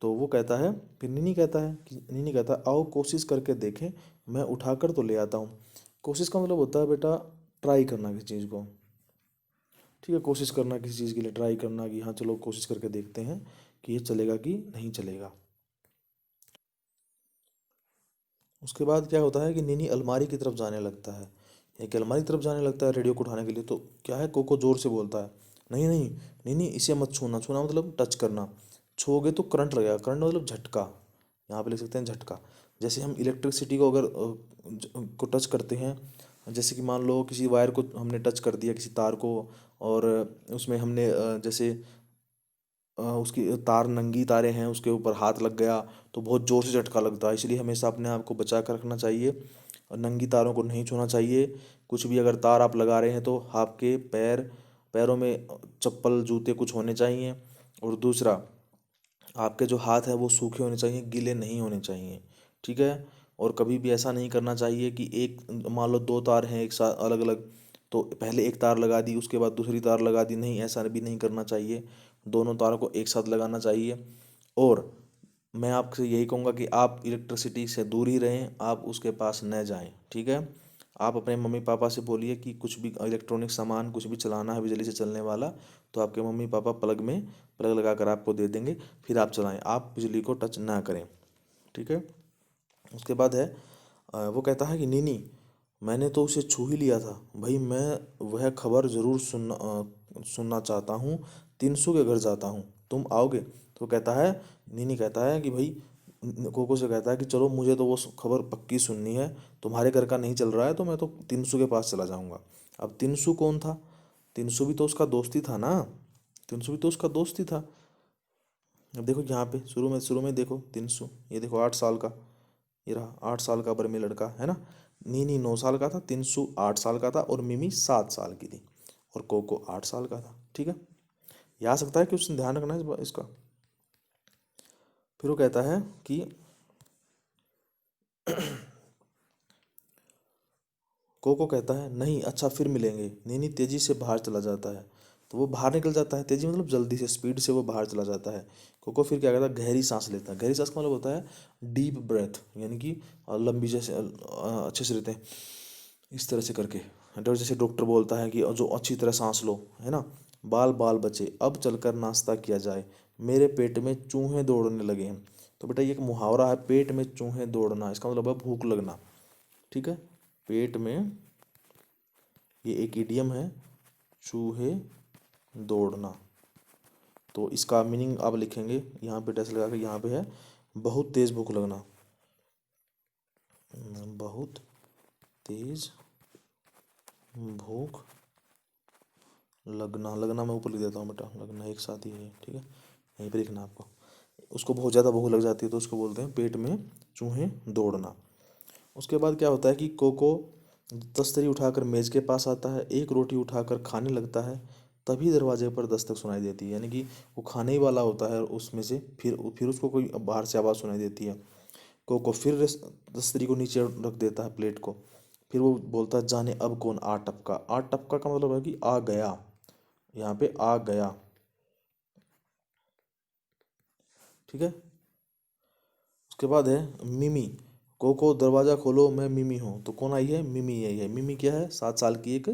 तो वो कहता है, फिर नीनी कहता है, आओ कोशिश करके देखें, मैं उठाकर तो ले आता हूँ। कोशिश का मतलब होता है बेटा ट्राई करना किसी चीज़ को, ठीक है, कोशिश करना किसी चीज़ के लिए, ट्राई करना कि हाँ चलो कोशिश करके देखते हैं कि ये चलेगा कि नहीं चलेगा। उसके बाद क्या होता है कि नीनी अलमारी की तरफ जाने लगता है, एक अलमारी की तरफ जाने लगता है रेडियो को उठाने के लिए। तो क्या है, कोको जोर से बोलता है, नहीं नहीं, नीनी इसे मत छूना, छूना मतलब टच करना, छूओगे तो करंट लगेगा। करंट मतलब झटका, यहाँ पे लिख सकते हैं झटका। जैसे हम इलेक्ट्रिसिटी को अगर को टच करते हैं, जैसे कि मान लो किसी वायर को हमने टच कर दिया, किसी तार को, और उसमें हमने जैसे उसकी तार, नंगी तारें हैं, उसके ऊपर हाथ लग गया तो बहुत ज़ोर से झटका लगता है। इसलिए हमेशा अपने आप को बचा कर रखना चाहिए और नंगी तारों को नहीं छूना चाहिए। कुछ भी अगर तार आप लगा रहे हैं तो आपके पैरों में चप्पल जूते कुछ होने चाहिए। और दूसरा, आपके जो हाथ है वो सूखे होने चाहिए, गीले नहीं होने चाहिए, ठीक है। और कभी भी ऐसा नहीं करना चाहिए कि एक, मान लो दो तार हैं एक साथ अलग अलग, तो पहले एक तार लगा दी उसके बाद दूसरी तार लगा दी, नहीं, ऐसा भी नहीं करना चाहिए। दोनों तारों को एक साथ लगाना चाहिए। और मैं आपसे यही कहूँगा कि आप इलेक्ट्रिसिटी से दूर ही रहें, आप उसके पास न जाएं, ठीक है। आप अपने मम्मी पापा से बोलिए कि कुछ भी इलेक्ट्रॉनिक सामान कुछ भी चलाना है बिजली से चलने वाला, तो आपके मम्मी पापा प्लग लगा कर आपको दे देंगे, फिर आप चलाएं, आप बिजली को टच ना करें, ठीक है। उसके बाद है वो कहता है कि नीनी मैंने तो उसे छू ही लिया था भाई, मैं वह खबर ज़रूर सुनना चाहता हूँ, तिनसु के घर जाता हूँ, तुम आओगे। तो कहता है, नीनी कहता है कि भाई, कोको से कहता है कि चलो मुझे तो वो खबर पक्की सुननी है, तुम्हारे घर का नहीं चल रहा है तो मैं तो तिनसु के पास चला जाऊँगा। अब तिनसु कौन था, तिनसु भी तो उसका दोस्त ही था ना, तिनसु भी तो उसका दोस्त ही था। अब देखो यहाँ पे शुरू में देखो तिनसु, ये देखो 8 साल का, ये रहा 8 साल का बर्मी लड़का है ना। नीनी 9 साल का था, तिनसु 8 साल का था और मिमी 7 साल की थी, और कोको 8 साल का था, ठीक है। ये आ सकता है कि उसने ध्यान रखना है इसका। फिर वो कहता है कि कोको कहता है नहीं, अच्छा फिर मिलेंगे। नीनी तेजी से बाहर चला जाता है। तो वो बाहर निकल जाता है, तेजी मतलब जल्दी से, स्पीड से वो बाहर चला जाता है। कोको फिर क्या करता है, गहरी सांस लेता है। गहरी सांस का मतलब होता है डीप ब्रेथ, यानी कि लंबी, जैसे अच्छे से लेते हैं इस तरह से करके। जैसे डॉक्टर बोलता है कि जो अच्छी तरह सांस लो, है ना। बाल बाल बचे, अब चलकर नाश्ता किया जाए, मेरे पेट में चूहे दौड़ने लगे हैं। तो बेटा ये एक मुहावरा है, पेट में चूहे दौड़ना, इसका मतलब है भूख लगना। ठीक है, पेट में, ये एक इडियम है, चूहे दौड़ना। तो इसका मीनिंग आप लिखेंगे यहाँ पे, डैश लगा के, यहाँ पे है बहुत तेज भूख लगना। बहुत तेज भूख लगना, लगना मैं ऊपर लिख देता हूँ बेटा, लगना एक साथ ही है, ठीक है, यहीं पे लिखना आपको। उसको बहुत ज़्यादा भूख लग जाती है तो उसको बोलते हैं पेट में चूहे दौड़ना। उसके बाद क्या होता है कि कोको दस्तरी उठाकर मेज़ के पास आता है, एक रोटी उठाकर खाने लगता है। तभी दरवाजे पर दस्तक सुनाई देती है, यानी कि वो खाने ही वाला होता है उसमें से, फिर उसको कोई बाहर से आवाज़ सुनाई देती है। कोको फिर दस्तरी को नीचे रख देता है, प्लेट को। फिर वो बोलता है जाने अब कौन आ टपका। आ टपका का मतलब है कि आ गया, यहाँ पे आ गया। ठीक है, उसके बाद है मिमी। कोको दरवाज़ा खोलो, मैं मिमी हूँ। तो कौन आई है, मिमी आई है। मिमी क्या है, 7 साल की एक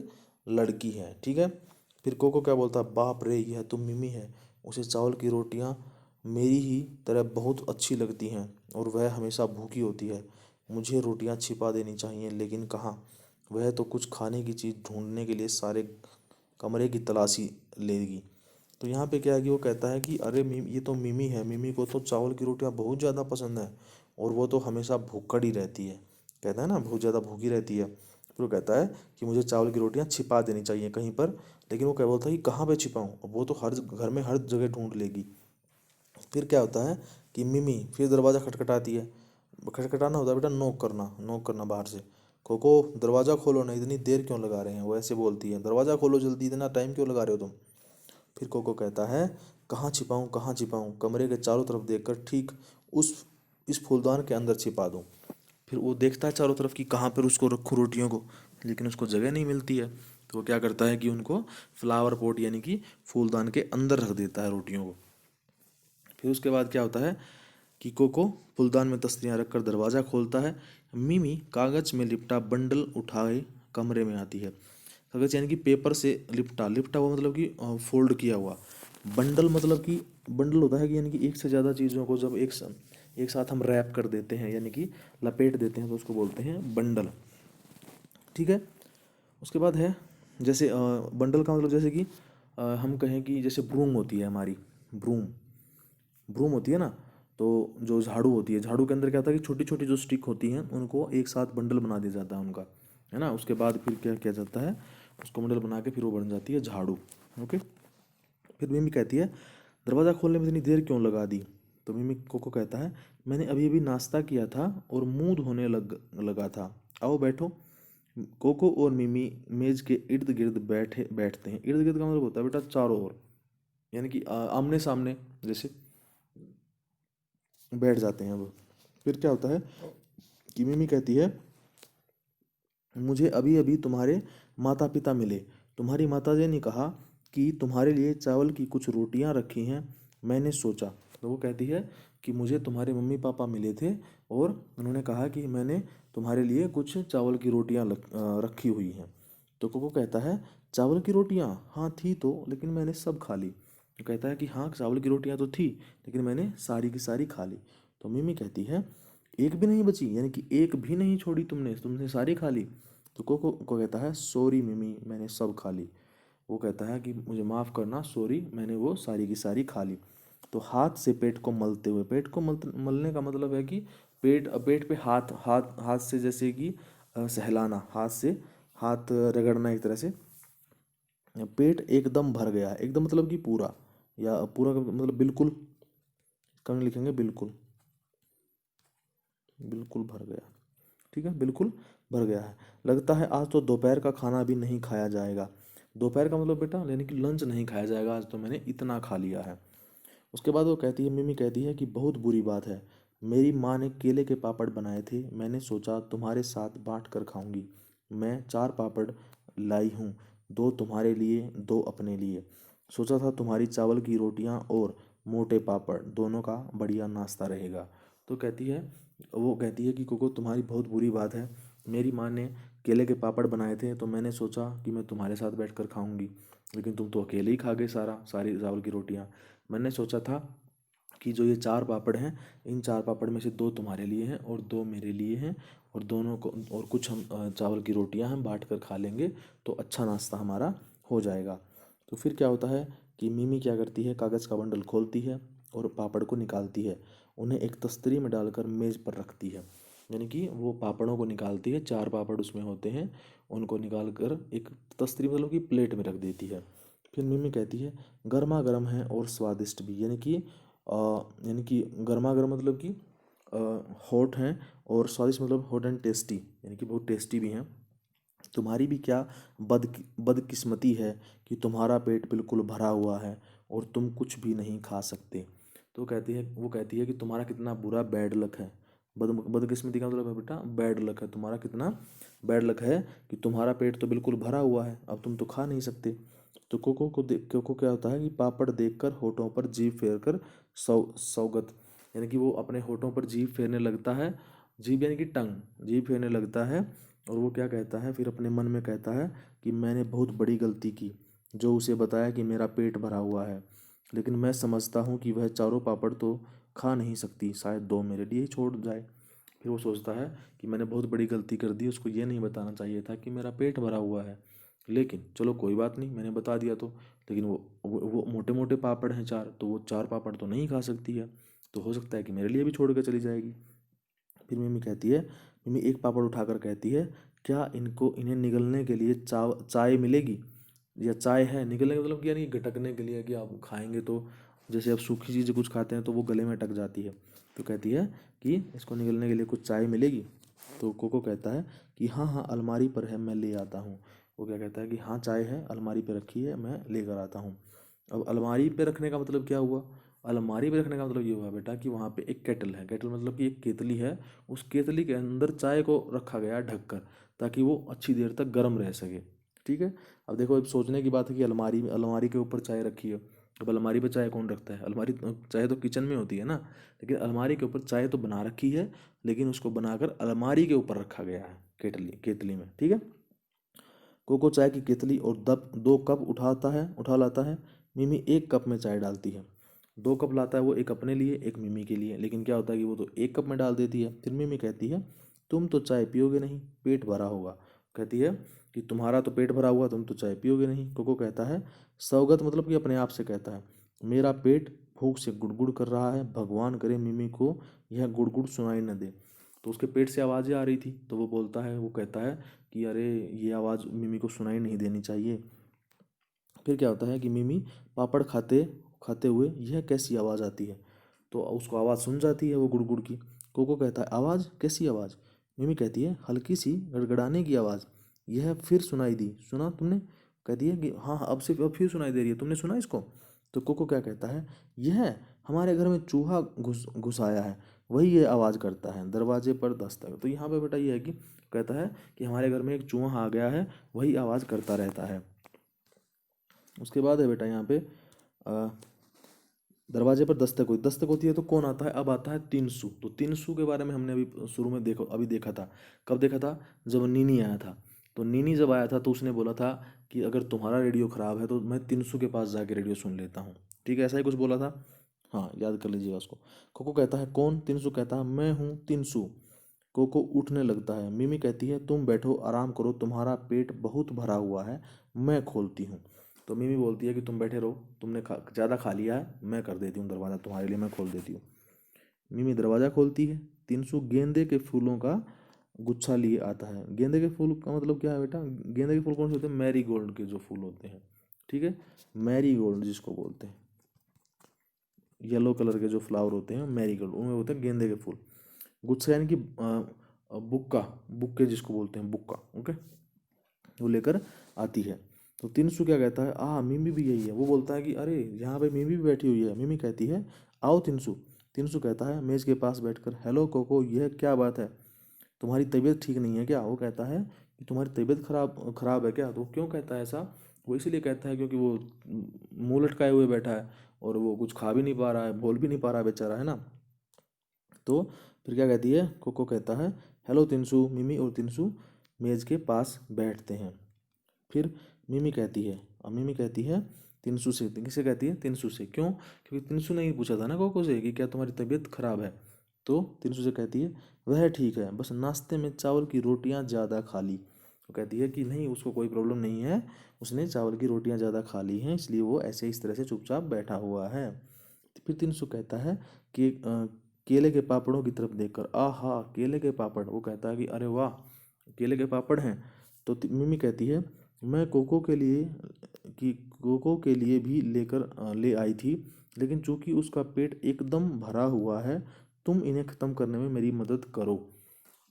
लड़की है। ठीक है, फिर कोको क्या बोलता है, बाप रे यह तो मिमी है, उसे चावल की रोटियाँ मेरी ही तरह बहुत अच्छी लगती हैं और वह हमेशा भूखी होती है। मुझे रोटियाँ छिपा देनी चाहिए, लेकिन कहाँ, वह तो कुछ खाने की चीज़ ढूंढने के लिए सारे कमरे की तलाशी लेगी। तो यहाँ पे क्या है कि वो कहता है कि अरे मिमी, ये तो मिमी है, मिमी को तो चावल की रोटियाँ बहुत ज़्यादा पसंद है और वो तो हमेशा भूखड़ ही रहती है। कहता है ना, बहुत ज़्यादा भूखी रहती है। फिर वो कहता है कि मुझे चावल की रोटियाँ छिपा देनी चाहिए कहीं पर, लेकिन वो क्या बोलता है कि कहाँ पे छिपाऊँ, वो तो हर घर में हर जगह ढूंढ लेगी। फिर क्या होता है कि मिमी फिर दरवाज़ा खटखटाती है। खटखटाना होता है बेटा नॉक करना, नॉक करना बाहर से। कोको दरवाज़ा खोलो ना, इतनी देर क्यों लगा रहे हैं, वो ऐसे बोलती है, दरवाज़ा खोलो जल्दी, इतना टाइम क्यों लगा रहे हो तुम। फिर कोको कहता है कहाँ छिपाऊँ, कहाँ छिपाऊँ, कमरे के चारों तरफ देखकर ठीक उस इस फूलदान के अंदर छिपा दूँ। फिर वो देखता है चारों तरफ कि कहाँ पर उसको रखूँ रोटियों को, लेकिन उसको जगह नहीं मिलती है। तो वो क्या करता है कि उनको फ्लावर पॉट, यानी कि फूलदान के अंदर रख देता है रोटियों को। फिर उसके बाद क्या होता है कि कोको फूलदान में तस्वीरें रखकर दरवाज़ा खोलता है। मिमी कागज़ में लिपटा बंडल उठाए कमरे में आती है। कागज़ यानी कि पेपर से लिपटा, लिपटा हुआ मतलब कि फोल्ड किया हुआ। बंडल मतलब कि, बंडल होता है कि यानी कि एक से ज़्यादा चीज़ों को जब एक साथ हम रैप कर देते हैं, यानी कि लपेट देते हैं, तो उसको बोलते हैं बंडल। ठीक है, उसके बाद है जैसे बंडल का मतलब जैसे कि हम कहें कि जैसे ब्रूम होती है हमारी, ब्रूम, ब्रूम होती है ना। तो जो झाड़ू होती है, झाड़ू के अंदर क्या होता है कि छोटी छोटी जो स्टिक होती हैं उनको एक साथ बंडल बना दिया जाता है उनका, है ना। उसके बाद फिर क्या किया जाता है, उसको बंडल बना के फिर वो बन जाती है झाड़ू। ओके, फिर मिमी कहती है दरवाज़ा खोलने में इतनी देर क्यों लगा दी। तो मिमी कोको कहता है मैंने अभी अभी नाश्ता किया था और मुंह धोने लगा था, आओ बैठो। कोको और मिमी मेज के इर्द गिर्द बैठते हैं। इर्द गिर्द का मतलब होता है बेटा चारों ओर, यानी कि आमने सामने जैसे बैठ जाते हैं वो। फिर क्या होता है कि मिमी कहती है मुझे अभी अभी तुम्हारे माता पिता मिले, तुम्हारी माताजी ने कहा कि तुम्हारे लिए चावल की कुछ रोटियां रखी हैं, मैंने सोचा। तो वो कहती है कि मुझे तुम्हारे मम्मी पापा मिले थे और उन्होंने कहा कि मैंने तुम्हारे लिए कुछ चावल की रोटियां रखी हुई हैं। तो कोको कहता है चावल की रोटियां, हाँ थी तो, लेकिन मैंने सब खा ली। तो कहता है कि हाँ चावल की रोटियां तो थी, लेकिन मैंने सारी की सारी खा ली। तो मिमी कहती है एक भी नहीं बची, यानी कि एक भी नहीं छोड़ी तुमने, तुमने सारी खा ली। तो कोको को कहता है सॉरी मिमी, मैंने सब खा ली। वो कहता है कि मुझे माफ़ करना, सॉरी, मैंने वो सारी की सारी खा ली। तो हाथ से पेट को मलते हुए, पेट को मलने का मतलब है कि पेट पे हाथ हाथ हाथ से, जैसे कि सहलाना, हाथ से हाथ रगड़ना एक तरह से। पेट एकदम भर गया है, एकदम मतलब कि पूरा, या पूरा का मतलब बिल्कुल, कम लिखेंगे बिल्कुल, बिल्कुल भर गया। ठीक है, बिल्कुल भर गया है। लगता है आज तो दोपहर का खाना भी नहीं खाया जाएगा। दोपहर का मतलब बेटा यानी कि लंच नहीं खाया जाएगा, आज तो मैंने इतना खा लिया है। उसके बाद वो कहती है, मिमी कहती है कि बहुत बुरी बात है, मेरी माँ ने केले के पापड़ बनाए थे, मैंने सोचा तुम्हारे साथ बांट कर खाऊंगी। मैं 4 पापड़ लाई हूँ, 2 तुम्हारे लिए 2 अपने लिए। सोचा था तुम्हारी चावल की रोटियाँ और मोटे पापड़ दोनों का बढ़िया नाश्ता रहेगा। तो वो कहती है कि कोको तुम्हारी बहुत बुरी बात है, मेरी माँ ने केले के पापड़ बनाए थे तो मैंने सोचा कि मैं तुम्हारे साथ बैठकर खाऊंगी, लेकिन तुम तो अकेले ही खा गए सारी चावल की रोटियाँ। मैंने सोचा था कि जो ये 4 पापड़ हैं, इन 4 पापड़ में से 2 तुम्हारे लिए हैं और 2 मेरे लिए हैं, और दोनों को और कुछ हम चावल की रोटियां हम बांट कर खा लेंगे तो अच्छा नाश्ता हमारा हो जाएगा। तो फिर क्या होता है कि मिमी क्या करती है, कागज़ का बंडल खोलती है और पापड़ को निकालती है, उन्हें एक तस्तरी में डालकर मेज़ पर रखती है। यानी कि वो पापड़ों को निकालती है, 4 पापड़ उसमें होते हैं, उनको निकाल कर एक तस्तरी मतलब कि प्लेट में रख देती है। फिर मिमी कहती है गर्मा गर्म है और स्वादिष्ट भी, यानी कि गर्मा गर्म मतलब कि हॉट हैं, और स्वादिष्ट मतलब हॉट एंड टेस्टी, यानी कि बहुत टेस्टी भी हैं। तुम्हारी भी क्या बदकिस्मती है कि तुम्हारा पेट बिल्कुल भरा हुआ है और तुम कुछ भी नहीं खा सकते। तो वो कहती है कि तुम्हारा कितना बुरा बैड लक है। बदकिस्मती का मतलब है बेटा बैड लक है, तुम्हारा कितना बैड लक है कि तुम्हारा पेट तो बिल्कुल भरा हुआ है, अब तुम तो खा नहीं सकते। तो कोको क्या होता है कि पापड़ देखकर होठों पर जीभ फेर कर सौगत, यानी कि वो अपने होठों पर जीभ फेरने लगता है, जीभ यानी कि टंग, जीभ फेरने लगता है। और वो क्या कहता है फिर अपने मन में कहता है कि मैंने बहुत बड़ी गलती की जो उसे बताया कि मेरा पेट भरा हुआ है, लेकिन मैं समझता हूँ कि वह चारों पापड़ तो खा नहीं सकती, शायद 2 मेरे लिए ही छोड़ जाए। फिर वो सोचता है कि मैंने बहुत बड़ी गलती कर दी, उसको ये नहीं बताना चाहिए था कि मेरा पेट भरा हुआ है, लेकिन चलो कोई बात नहीं, मैंने बता दिया तो। लेकिन वो मोटे मोटे पापड़ हैं 4, तो वो 4 पापड़ तो नहीं खा सकती है, तो हो सकता है कि मेरे लिए भी छोड़ कर चली जाएगी। फिर मिमी एक पापड़ उठाकर कहती है क्या इन्हें निगलने के लिए चाय मिलेगी, या चाय है निगलने का मतलब कि यानी गटकने के लिए, कि आप खाएंगे तो जैसे आप सूखी चीज़ें कुछ खाते हैं तो वो गले में अटक जाती है, तो कहती है कि इसको निगलने के लिए कुछ चाय मिलेगी। तो कोको कहता है कि हाँ हाँ अलमारी पर है, मैं ले आता हूँ। वो क्या कहता है कि हाँ चाय है, अलमारी पर रखी है, मैं लेकर आता हूँ। अब अलमारी पे रखने का मतलब क्या हुआ, अलमारी पे रखने का मतलब ये हुआ बेटा कि वहाँ पे एक केटल है, केटल मतलब कि एक केतली है, उस केतली के अंदर चाय को रखा गया है ढककर, ताकि वो अच्छी देर तक गर्म रह सके। ठीक है। अब देखो, अब सोचने की बात है कि अलमारी के ऊपर चाय रखी है। अब अलमारी पे चाय कौन रखता है, चाय तो किचन में होती है ना, लेकिन अलमारी के ऊपर चाय तो बना रखी है, लेकिन उसको बनाकर अलमारी के ऊपर रखा गया है केतली में। ठीक है। कोको चाय की केतली और 2 कप उठा लाता है। मिमी 1 कप में चाय डालती है। 2 कप लाता है वो, एक अपने लिए एक मिमी के लिए, लेकिन क्या होता है कि वो तो 1 कप में डाल देती है। फिर मिमी कहती है तुम तो चाय पियोगे नहीं, पेट भरा होगा। कहती है कि तुम्हारा तो पेट भरा हुआ, तुम तो चाय पियोगे नहीं। कोको कहता है सौगत मतलब कि अपने आप से कहता है मेरा पेट भूख से गुड़गुड़ कर रहा है, भगवान करे मिमी को यह गुड़गुड़ सुनाई न दे। तो उसके पेट से आवाज़ें आ रही थी, तो वो कहता है कि अरे ये आवाज़ मिमी को सुनाई नहीं देनी चाहिए। फिर क्या होता है कि मिमी पापड़ खाते खाते हुए यह कैसी आवाज़ आती है, तो उसको आवाज़ सुन जाती है वो गुड़गुड़ की। कोको कहता है आवाज़, कैसी आवाज़। मिमी कहती है हल्की सी गड़गड़ाने की आवाज़, यह फिर सुनाई दी, सुना तुमने। कहती है कि हाँ हाँ, अब फिर सुनाई दे रही है, तुमने सुना इसको। तो कोको क्या कहता है यह हमारे घर में चूहा घुस घुस आया है, वही ये आवाज़ करता है, दरवाजे पर दस्तक। तो यहाँ पे बेटा ये है कि कहता है कि हमारे घर में एक चूहा आ गया है, वही आवाज़ करता रहता है। उसके बाद है बेटा यहाँ पे दरवाजे पर दस्तक होती है तो कौन आता है, अब आता है तिनसु। तो तिनसु के बारे में हमने अभी शुरू में देखा था। कब देखा था, जब नीनी आया था। तो नीनी जब आया था तो उसने बोला था कि अगर तुम्हारा रेडियो ख़राब है तो मैं तिनसु के पास जाके रेडियो सुन लेता हूँ। ठीक है, ऐसा ही कुछ बोला था। हाँ, याद कर लीजिएगा उसको। कोको कहता है कौन, तिनसु कहता है मैं हूँ तिनसु। कोको उठने लगता है। मिमी कहती है तुम बैठो, आराम करो, तुम्हारा पेट बहुत भरा हुआ है, मैं खोलती हूँ। तो मिमी बोलती है कि तुम बैठे रहो, तुमने ज़्यादा खा लिया है, मैं कर देती हूँ दरवाज़ा तुम्हारे लिए, मैं खोल देती हूँ। मिमी दरवाज़ा खोलती है। तिनसु गेंदे के फूलों का गुच्छा लिए आता है। गेंदे के फूल का मतलब क्या है बेटा, गेंदे के फूल कौन से होते हैं, मैरी गोल्ड के जो फूल होते हैं। ठीक है, मैरी गोल्ड जिसको बोलते हैं, येलो कलर के जो फ्लावर होते हैं मैरी गोल्ड, उनमें होते हैं गेंदे के फूल। गुच्छा यानी कि बुक्के जिसको बोलते हैं, बुक्का। ओके, वो लेकर आती है। तो तिनसु क्या कहता है मिमी भी यही है। वो बोलता है कि अरे यहाँ पे मिमी भी बैठी हुई है। मिमी कहती है आओ तिनसु। तिनसु कहता है मेज़ के पास बैठकर हेलो कोको, यह क्या बात है, तुम्हारी तबीयत ठीक नहीं है क्या। वो कहता है कि तुम्हारी तबीयत खराब है क्या? तो वो क्यों कहता है ऐसा? वो इसलिए कहता है क्योंकि वो मुंह लटकाए हुए बैठा है और वो कुछ खा भी नहीं पा रहा है, बोल भी नहीं पा रहा है बेचारा, है ना। तो फिर क्या कहती है, कोको कहता है हेलो तिनसु। मिमी और तिनसु मेज के पास बैठते हैं। फिर मिमी कहती है, और मिमी कहती है तिनसु से, किसे कहती है? तिनसु से। क्यों? क्योंकि तिनसु ने ही पूछा था ना कोको से कि क्या तुम्हारी तबीयत खराब है। तो तिनसु से कहती है वह ठीक है, बस नाश्ते में चावल की रोटियां ज़्यादा खा ली। वो कहती है कि नहीं, उसको कोई प्रॉब्लम नहीं है, उसने चावल की रोटियां ज़्यादा खा ली हैं, इसलिए वो ऐसे इस तरह से चुपचाप बैठा हुआ है। फिर तिनसु कहता है कि केले के पापड़ों की तरफ देखकर, आहा केले के पापड़। वो कहता है कि अरे वाह, केले के पापड़ हैं। तो मिमी कहती है मैं कोको के लिए भी ले आई थी, लेकिन चूंकि उसका पेट एकदम भरा हुआ है, तुम इन्हें ख़त्म करने में मेरी मदद करो।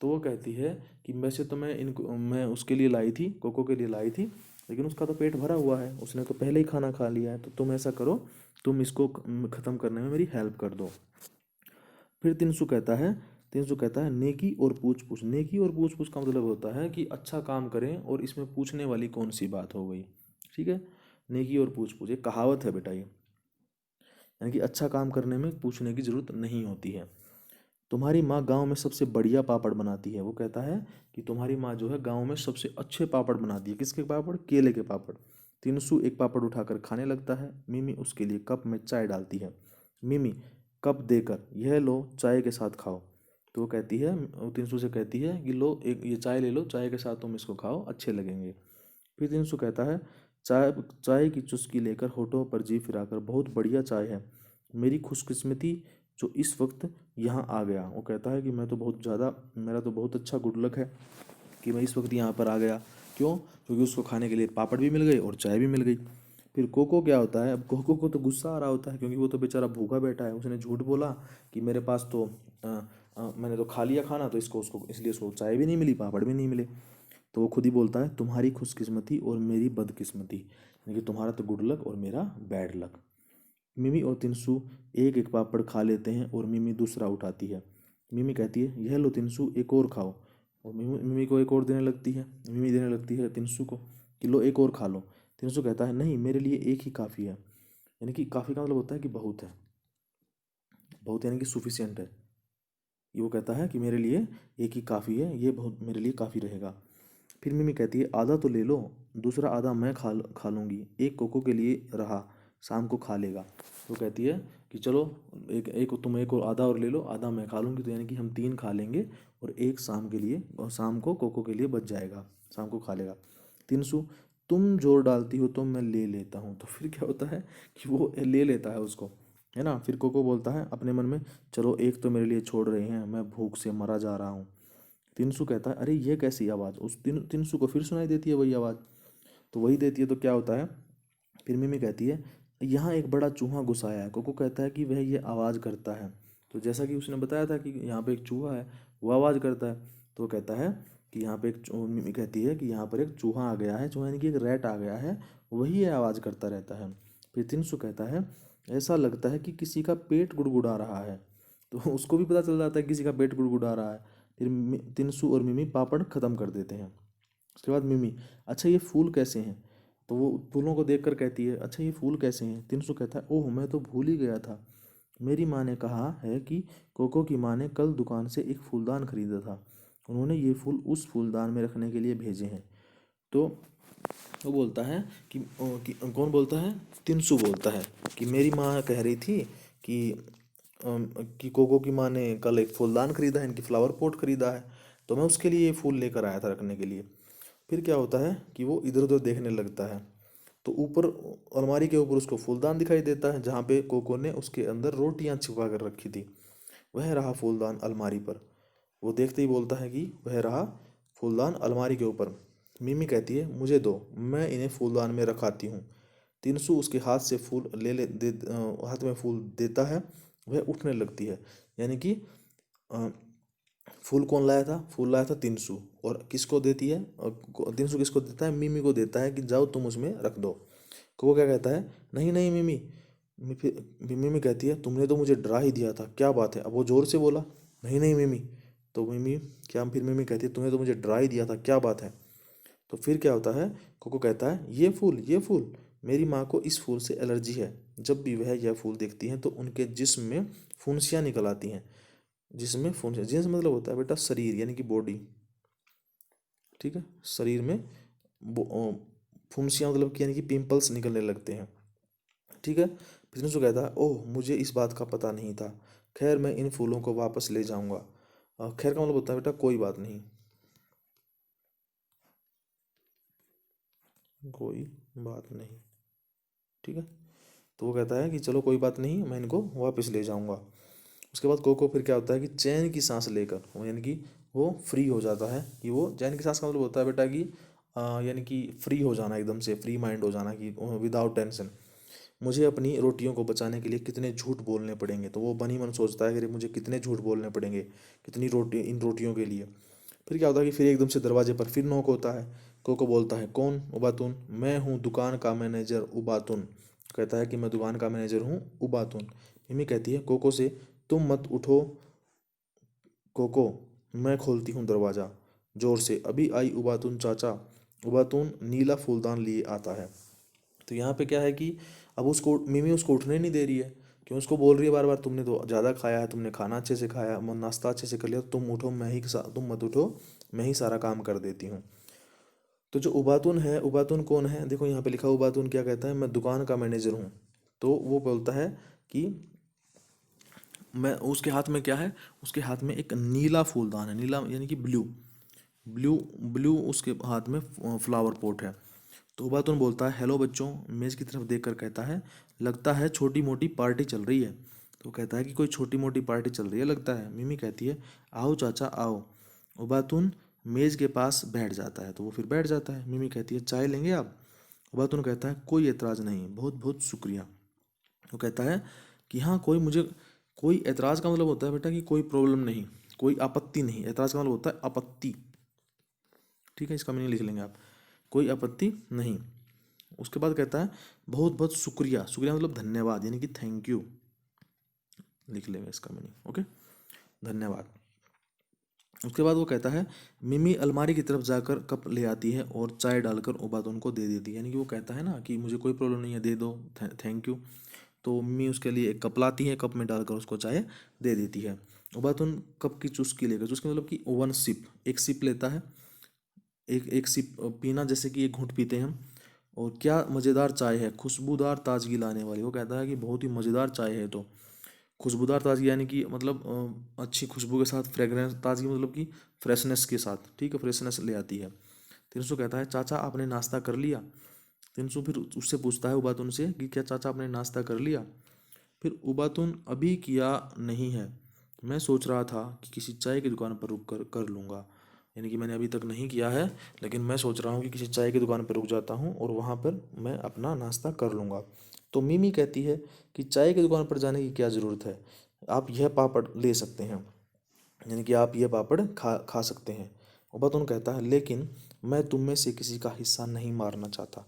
तो वो कहती है कि वैसे तो मैं उसके लिए लाई थी, कोको के लिए लाई थी, लेकिन उसका तो पेट भरा हुआ है, उसने तो पहले ही खाना खा लिया है, तो तुम ऐसा करो, तुम इसको ख़त्म करने में मेरी हेल्प कर दो। फिर तिनसु कहता है नेकी और पूछ पूछ। नेकी और पूछ पूछ का मतलब होता है कि अच्छा काम करें और इसमें पूछने वाली कौन सी बात हो गई। ठीक है, नेकी और पूछ पूछ एक कहावत है बेटा ये, यानी कि अच्छा काम करने में पूछने की जरूरत नहीं होती है। तुम्हारी माँ गांव में सबसे बढ़िया पापड़ बनाती है। वो कहता है कि तुम्हारी माँ जो है गांव में सबसे अच्छे पापड़ बनाती है। किसके पापड़? केले के पापड़। तिनसु एक पापड़ उठाकर खाने लगता है। मिमी उसके लिए कप में चाय डालती है। मिमी कप देकर, यह लो चाय के साथ खाओ। तो वो कहती है, वो तिनसु से कहती है कि लो एक ये चाय ले लो, चाय के साथ तुम इसको खाओ, अच्छे लगेंगे। फिर तिनसु कहता है चाय चाय की चुस्की लेकर होठों पर जी फिराकर, बहुत बढ़िया चाय है, मेरी खुशकिस्मती जो इस वक्त यहाँ आ गया। वो कहता है कि मेरा तो बहुत अच्छा गुड लक है कि मैं इस वक्त यहाँ पर आ गया। क्यों? क्योंकि उसको खाने के लिए पापड़ भी मिल गए और चाय भी मिल गई। फिर कोको क्या होता है, अब कोको को तो गुस्सा आ रहा होता है क्योंकि वो तो बेचारा भूखा बैठा है, उसने झूठ बोला कि मेरे पास तो मैंने तो खा लिया खाना, तो इसलिए उसको चाय भी नहीं मिली, पापड़ भी नहीं मिले। तो वो खुद ही बोलता है तुम्हारी खुशकिस्मती और मेरी बदकिस्मती, यानी कि तुम्हारा तो गुड लक और मेरा बैड लक। मिमी और तिनसु एक एक पापड़ खा लेते हैं और मिमी दूसरा उठाती है। मिमी कहती है यह लो तिनसु, एक और खाओ। और मिमी मिमी को एक और देने लगती है। मिमी देने लगती है तिनसु को कि लो एक और खा लो। तिनसु कहता है नहीं, मेरे लिए एक ही काफ़ी है। यानी कि काफ़ी का मतलब होता है कि बहुत है, बहुत यानी कि सुफिशियंट है। ये वो कहता है कि मेरे लिए एक ही काफ़ी है, ये बहुत मेरे लिए काफ़ी रहेगा। फिर मिमी कहती है आधा तो ले लो, दूसरा आधा मैं खा लूँगी, एक कोको के लिए रहा, शाम को खा लेगा। वो कहती है कि चलो एक एक तुम एक और आधा और ले लो, आधा मैं खा लूँगी, तो यानी कि हम 3 खा लेंगे और एक शाम के लिए, और शाम को कोको के लिए बच जाएगा, शाम को खा लेगा। तिनसु तुम जोर डालती हो तो मैं ले लेता हूँ। तो फिर क्या होता है कि वो ले लेता है उसको, है ना। फिर कोको बोलता है अपने मन में चलो एक तो मेरे लिए छोड़ रहे हैं, मैं भूख से मरा जा रहा हूँ। तिनसु कहता है अरे ये कैसी आवाज़। तिनसु को फिर सुनाई देती है वही आवाज़। तो वही देती है तो क्या होता है, फिर मिमी कहती है यहाँ एक बड़ा चूहा घुस आया है। कोको कहता है कि वह ये आवाज़ करता है। तो जैसा कि उसने बताया था कि यहाँ पे एक चूहा है, वो आवाज़ करता है। तो वो कहता है कि यहाँ पे मिमी कहती है कि यहाँ पर एक चूहा आ गया है, चूहा यानी कि एक रैट आ गया है, वही ये आवाज़ करता रहता है। फिर तिनसु कहता है ऐसा लगता है कि किसी का पेट गुड़गुड़ा रहा है। तो उसको भी पता चल जाता है किसी का पेट गुड़गुड़ा रहा है। फिर तिनसु और मिमी पापड़ ख़त्म कर देते हैं। उसके बाद मिमी अच्छा ये फूल कैसे हैं। तो वो फूलों को देखकर कहती है अच्छा ये फूल कैसे हैं। तिनसु कहता है ओह मैं तो भूल ही गया था, मेरी माँ ने कहा है कि कोको की माँ ने कल दुकान से एक फूलदान खरीदा था, उन्होंने ये फूल उस फूलदान में रखने के लिए भेजे हैं। तो वो बोलता है कि कौन बोलता है? तिनसु बोलता है कि मेरी माँ कह रही थी कि कि कोको की माँ ने कल एक फूलदान खरीदा है, इनकी फ्लावर पॉट खरीदा है, तो मैं उसके लिए ये फूल लेकर आया था रखने के लिए। फिर क्या होता है कि वो इधर उधर देखने लगता है, तो ऊपर अलमारी के ऊपर उसको फूलदान दिखाई देता है जहाँ पे कोको ने उसके अंदर रोटियां छिपा कर रखी थी। वह रहा फूलदान अलमारी पर। वो देखते ही बोलता है कि वह रहा फूलदान अलमारी के ऊपर। मिमी कहती है मुझे दो, मैं इन्हें फूलदान में रखाती हूँ। तिनसु उसके हाथ से फूल ले ले दे हाथ में फूल देता है, वह उठने लगती है। यानी कि अ, फूल कौन लाया था? फूल लाया था तिनसु। और किसको देती है? तिनसु किसको देता है? मिमी को देता है कि जाओ तुम उसमें रख दो। तो वो क्या कहता है नहीं नहीं मिमी। मिमी कहती है तुमने तो मुझे डरा ही दिया था, क्या बात है? अब वो जोर से बोला नहीं नहीं मिमी। तो मिमी क्या फिर मिमी कहती है तुमने तो मुझे डरा ही दिया था, क्या बात है? तो फिर क्या होता है, कोको कहता है ये फूल, मेरी माँ को इस फूल से एलर्जी है। जब भी वह यह फूल देखती हैं तो उनके जिस्म में फुंसियाँ निकल आती हैं। जिसमें फुंसियाँ, जिस्म मतलब होता है बेटा शरीर यानी कि बॉडी, ठीक है। शरीर में फुंसियाँ मतलब कि यानी कि पिंपल्स निकलने लगते हैं, ठीक है। बिजनेस तो कहता है ओह मुझे इस बात का पता नहीं था, खैर मैं इन फूलों को वापस ले जाऊंगा। खैर का मतलब होता है बेटा कोई बात नहीं, कोई बात नहीं, ठीक है। तो वो कहता है कि चलो कोई बात नहीं, मैं इनको वापस ले जाऊंगा। उसके बाद कोको फिर क्या होता है कि चैन की सांस लेकर यानी कि वो फ्री हो जाता है, कि वो चैन की सांस का मतलब होता है बेटा कि यानी कि फ्री हो जाना, एकदम से फ्री माइंड हो जाना, कि विदाउट टेंशन। मुझे अपनी रोटियों को बचाने के लिए कितने झूठ बोलने पड़ेंगे, तो वो बनी मन सोचता है कि अरे मुझे कितने झूठ बोलने पड़ेंगे, कितनी रोटी इन रोटियों के लिए। फिर क्या होता है कि फिर एकदम से दरवाजे पर फिर नॉक होता है। कोको बोलता है कौन? उबातुन। मैं हूँ दुकान का मैनेजर उबातुन। कहता है कि मैं दुकान का मैनेजर हूँ उबातुन। मिमी कहती है कोको से तुम मत उठो कोको, मैं खोलती हूँ दरवाज़ा जोर से, अभी आई उबातुन चाचा। उबातुन नीला फूलदान लिए आता है। तो यहाँ पे क्या है कि अब उसको मिमी उसको उठने नहीं दे रही है, क्यों? उसको बोल रही है बार बार तुमने तो ज़्यादा खाया है, तुमने खाना अच्छे से खाया, नाश्ता अच्छे से कर लिया, तुम उठो, तुम मत उठो, मैं ही सारा काम कर देती हूँ। तो जो उबातुन है, उबातुन कौन है? देखो यहाँ पे लिखा उबातुन क्या कहता है, मैं दुकान का मैनेजर हूँ। तो वो बोलता है कि मैं, उसके हाथ में क्या है, उसके हाथ में एक नीला फूलदान है, नीला यानी कि ब्लू, ब्लू ब्लू उसके हाथ में फ्लावर पॉट है। तो उबातुन बोलता है हेलो बच्चों, मेज़ की तरफ देखकर कहता है लगता है छोटी मोटी पार्टी चल रही है। तो कहता है कि कोई छोटी मोटी पार्टी चल रही है लगता है। मिमी कहती है आओ चाचा आओ। उबातुन मेज़ के पास बैठ जाता है, तो वो फिर बैठ जाता है। मिमी कहती है चाय लेंगे आप? उबातुन कहता है कोई एतराज़ नहीं, बहुत बहुत शुक्रिया। वो कहता है कि हाँ कोई मुझे, कोई एतराज़ का मतलब होता है बेटा कि कोई प्रॉब्लम नहीं, कोई आपत्ति नहीं। एतराज़ का मतलब होता है आपत्ति, ठीक है, इसका मीनिंग लिख लेंगे आप, कोई आपत्ति नहीं। उसके बाद कहता है बहुत बहुत शुक्रिया, शुक्रिया मतलब धन्यवाद यानी कि थैंक यू, लिख लेंगे इसका मीनिंग, ओके, धन्यवाद। उसके बाद वो कहता है मिमी अलमारी की तरफ जाकर कप ले आती है और चाय डालकर उबातुन को दे देती है। यानी कि वो कहता है ना कि मुझे कोई प्रॉब्लम नहीं है, दे दो, थैंक यू। तो मम्मी उसके लिए एक कप लाती है, कप में डालकर उसको चाय दे देती है। उबातुन कप की चुस्की लेकर, चुस्की मतलब कि वन सिप, एक सिप लेता है, एक एक सिप पीना, जैसे कि एक घूंट पीते हैं हम। और क्या मज़ेदार चाय है, खुशबूदार ताजगी लाने वाली। वो कहता है कि बहुत ही मज़ेदार चाय है। तो खुशबूदार ताजगी यानी कि मतलब अच्छी खुशबू के साथ, फ्रेगरेंस, ताजगी मतलब कि फ्रेशनेस के साथ, ठीक है, फ्रेशनेस ले आती है। तिनसु कहता है चाचा आपने नाश्ता कर लिया? तिनसु फिर उससे पूछता है उबातुन से कि क्या चाचा आपने नाश्ता कर लिया? फिर उबातुन अभी किया नहीं है, मैं सोच रहा था कि किसी चाय की दुकान पर रुक कर कर लूँगा। यानी कि मैंने अभी तक नहीं किया है, लेकिन मैं सोच रहा हूँ कि किसी चाय की दुकान पर रुक जाता हूँ और वहाँ पर मैं अपना नाश्ता कर लूँगा। तो मिमी कहती है कि चाय की दुकान पर जाने की क्या ज़रूरत है, आप यह पापड़ ले सकते हैं, यानी कि आप ये पापड़ खा खा सकते हैं। उबातुन कहता है लेकिन मैं तुम में से किसी का हिस्सा नहीं मारना चाहता।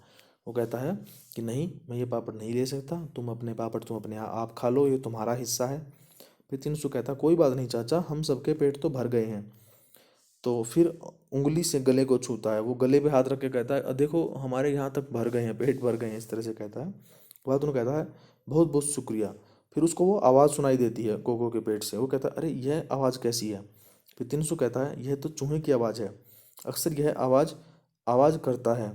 वो कहता है कि नहीं, मैं ये पापड़ नहीं ले सकता, तुम अपने पापड़ तुम अपने आप खा लो, ये तुम्हारा हिस्सा है। फिर तिनसु कहता कोई बात नहीं चाचा, हम सबके पेट तो भर गए हैं। तो फिर उंगली से गले को छूता है, वो गले पे हाथ रख के कहता है देखो हमारे यहाँ तक भर गए हैं, पेट भर गए हैं, इस तरह से कहता है। उबातुन कहता है बहुत बहुत शुक्रिया। फिर उसको वो आवाज़ सुनाई देती है कोको के पेट से। वो कहता है अरे यह आवाज़ कैसी है? फिर तिनसु कहता है यह तो चूहे की आवाज़ है, अक्सर यह आवाज़ आवाज़ करता है।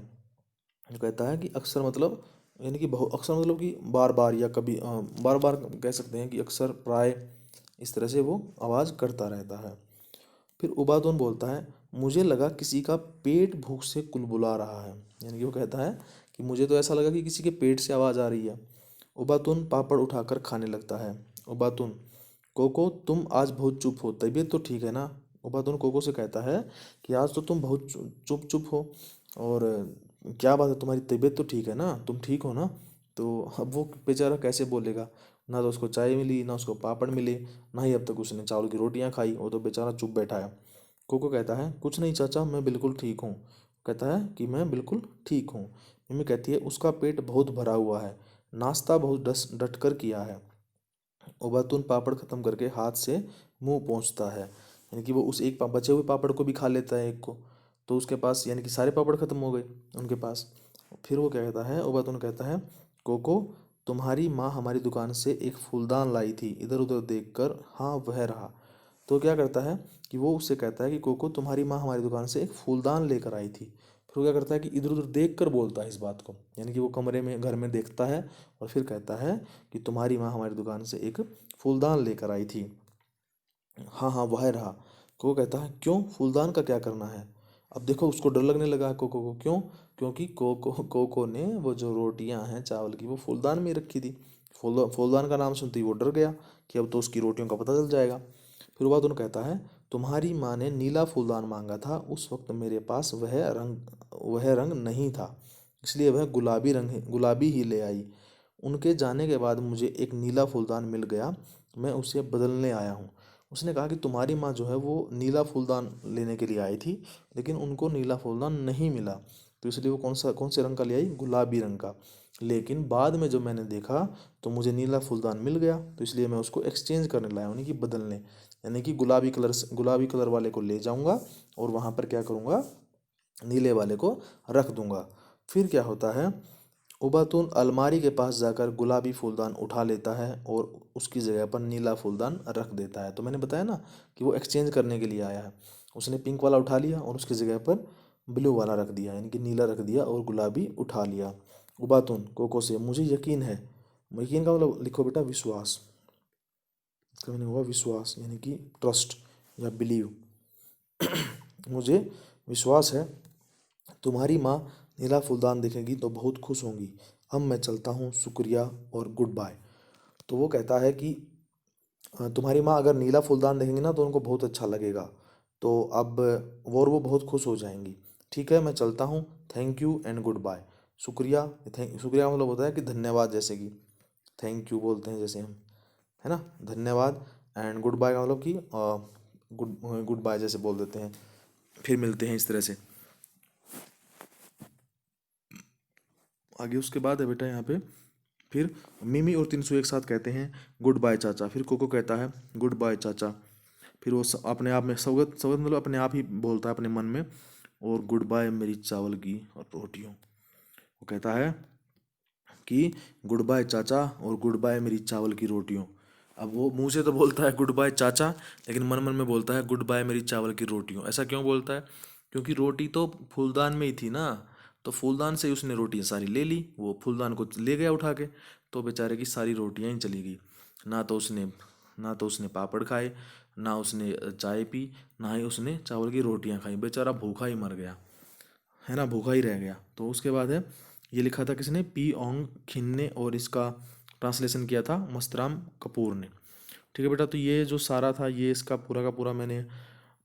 वो कहता है कि अक्सर मतलब, यानी कि बहु अक्सर मतलब कि बार बार या कभी बार बार कह सकते हैं कि अक्सर प्राय, इस तरह से वो आवाज़ करता रहता है। फिर उबातुन बोलता है मुझे लगा किसी का पेट भूख से कुलबुला रहा है। यानी कि वो कहता है कि मुझे तो ऐसा लगा कि किसी के पेट से आवाज़ आ रही है। उबातुन पापड़ उठाकर खाने लगता है। उबातुन कोको तुम आज बहुत चुप हो, तबीयत तो ठीक है ना? उबातुन कोको से कहता है कि आज तो तुम बहुत चुप चुप हो, और क्या बात है, तुम्हारी तबीयत तो ठीक है ना, तुम ठीक हो ना? तो अब वो बेचारा कैसे बोलेगा, ना तो उसको चाय मिली, ना उसको पापड़ मिले, ना ही अब तक उसने चावल की रोटियां खाई, वो तो बेचारा चुप बैठा है। कोको कहता है कुछ नहीं चाचा, मैं बिल्कुल ठीक हूँ। कहता है कि मैं बिल्कुल ठीक हूँ। मम्मी कहती है उसका पेट बहुत भरा हुआ है, नाश्ता बहुत डट कर किया है। उबातुन पापड़ खत्म करके हाथ से मुंह पोंछता है, यानी कि वो उस एक बचे हुए पापड़ को भी खा लेता है एक को। तो उसके पास यानी कि सारे पापड़ ख़त्म हो गए उनके पास। फिर वो क्या कहता है, उबातून कहता है, कोको तुम्हारी माँ हमारी दुकान से एक फूलदान लाई थी, इधर उधर देखकर हाँ वह रहा। तो क्या करता है कि वो उससे कहता है कि कोको तुम्हारी माँ हमारी दुकान से एक फूलदान लेकर आई थी। फिर वो क्या करता है कि इधर उधर देख कर बोलता है इस बात को, यानी कि वो कमरे में घर में देखता है और फिर कहता है कि तुम्हारी माँ हमारी दुकान से एक फूलदान लेकर आई थी। हाँ हाँ वह रहा। कोको कहता है क्यों, फूलदान का क्या करना है। अब देखो उसको डर लगने लगा है कोको को, क्यों, क्योंकि कोको ने वो जो रोटियां हैं चावल की वो फूलदान में रखी थी। फूलदान का नाम सुनते ही वो डर गया कि अब तो उसकी रोटियों का पता चल जाएगा। फिर वो बात कहता है, तुम्हारी माँ ने नीला फूलदान मांगा था, उस वक्त मेरे पास वह रंग नहीं था, इसलिए वह गुलाबी ही ले आई। उनके जाने के बाद मुझे एक नीला फूलदान मिल गया, मैं उसे बदलने आया हूँ। उसने कहा कि तुम्हारी माँ जो है वो नीला फूलदान लेने के लिए आई थी, लेकिन उनको नीला फूलदान नहीं मिला, तो इसलिए वो कौन से रंग का ले आई, गुलाबी रंग का। लेकिन बाद में जब मैंने देखा तो मुझे नीला फूलदान मिल गया, तो इसलिए मैं उसको एक्सचेंज करने लाया, यानी कि बदलने, यानी कि गुलाबी कलर वाले को ले जाऊंगा और वहाँ पर क्या करूँगा, नीले वाले को रख दूंगा। फिर क्या होता है, उबातून अलमारी के पास जाकर गुलाबी फूलदान उठा लेता है और उसकी जगह पर नीला फूलदान रख देता है। तो मैंने बताया ना कि वो एक्सचेंज करने के लिए आया है। उसने पिंक वाला उठा लिया और उसकी जगह पर ब्लू वाला रख दिया, यानी कि नीला रख दिया और गुलाबी उठा लिया। उबातून कोको से, मुझे यकीन है, यकीन का मतलब लिखो बेटा विश्वास, इसका मैंने हुआ विश्वास यानी कि ट्रस्ट या बिलीव। मुझे विश्वास है तुम्हारी माँ नीला फूलदान देखेगी तो बहुत खुश होंगी। अब मैं चलता हूँ, शुक्रिया और गुड बाय। तो वो कहता है कि तुम्हारी माँ अगर नीला फूलदान देखेंगी ना तो उनको बहुत अच्छा लगेगा, तो अब वो बहुत खुश हो जाएंगी। ठीक है मैं चलता हूँ, thank you and goodbye. शुक्रिया, शुक्रिया का मतलब होता है कि धन्यवाद, जैसे कि थैंक यू बोलते हैं जैसे हम, है ना, धन्यवाद। एंड गुड बाय का मतलब कि गुड गुड बाय जैसे बोल देते हैं, फिर मिलते हैं इस तरह से। आगे उसके बाद है बेटा यहाँ पे, फिर मिमी और तिनसु एक साथ कहते हैं गुड बाय चाचा। फिर कोको कहता है गुड बाय चाचा। फिर वो अपने आप में स्वागत स्वागत मतलब अपने आप ही बोलता है अपने मन में, और गुड बाय मेरी चावल की और रोटियों। वो कहता है कि गुड बाय चाचा और गुड बाय मेरी चावल की रोटियों। अब वो मुंह से तो बोलता है गुड बाय चाचा, लेकिन मन मन में बोलता है गुड बाय मेरी चावल की रोटियों। ऐसा क्यों बोलता है, क्योंकि रोटी तो फूलदान में ही थी ना, तो फूलदान से ही उसने रोटियां सारी ले ली, वो फूलदान को ले गया उठा के, तो बेचारे की सारी रोटियां ही चली गई। ना तो उसने पापड़ खाए, ना उसने चाय पी, ना ही उसने चावल की रोटियां खाई, बेचारा भूखा ही मर गया, है ना, भूखा ही रह गया। तो उसके बाद है, ये लिखा था किसने, पी ओंग खिन ने, और इसका ट्रांसलेशन किया था मस्तराम कपूर ने। ठीक है बेटा, तो ये जो सारा था ये इसका पूरा का पूरा मैंने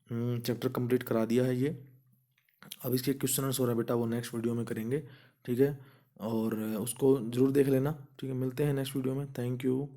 चैप्टर कंप्लीट करा दिया है ये। अब इसके क्वेश्चन आंसर हो रहा है बेटा, वो नेक्स्ट वीडियो में करेंगे। ठीक है, और उसको ज़रूर देख लेना। ठीक है, मिलते हैं नेक्स्ट वीडियो में। Thank you.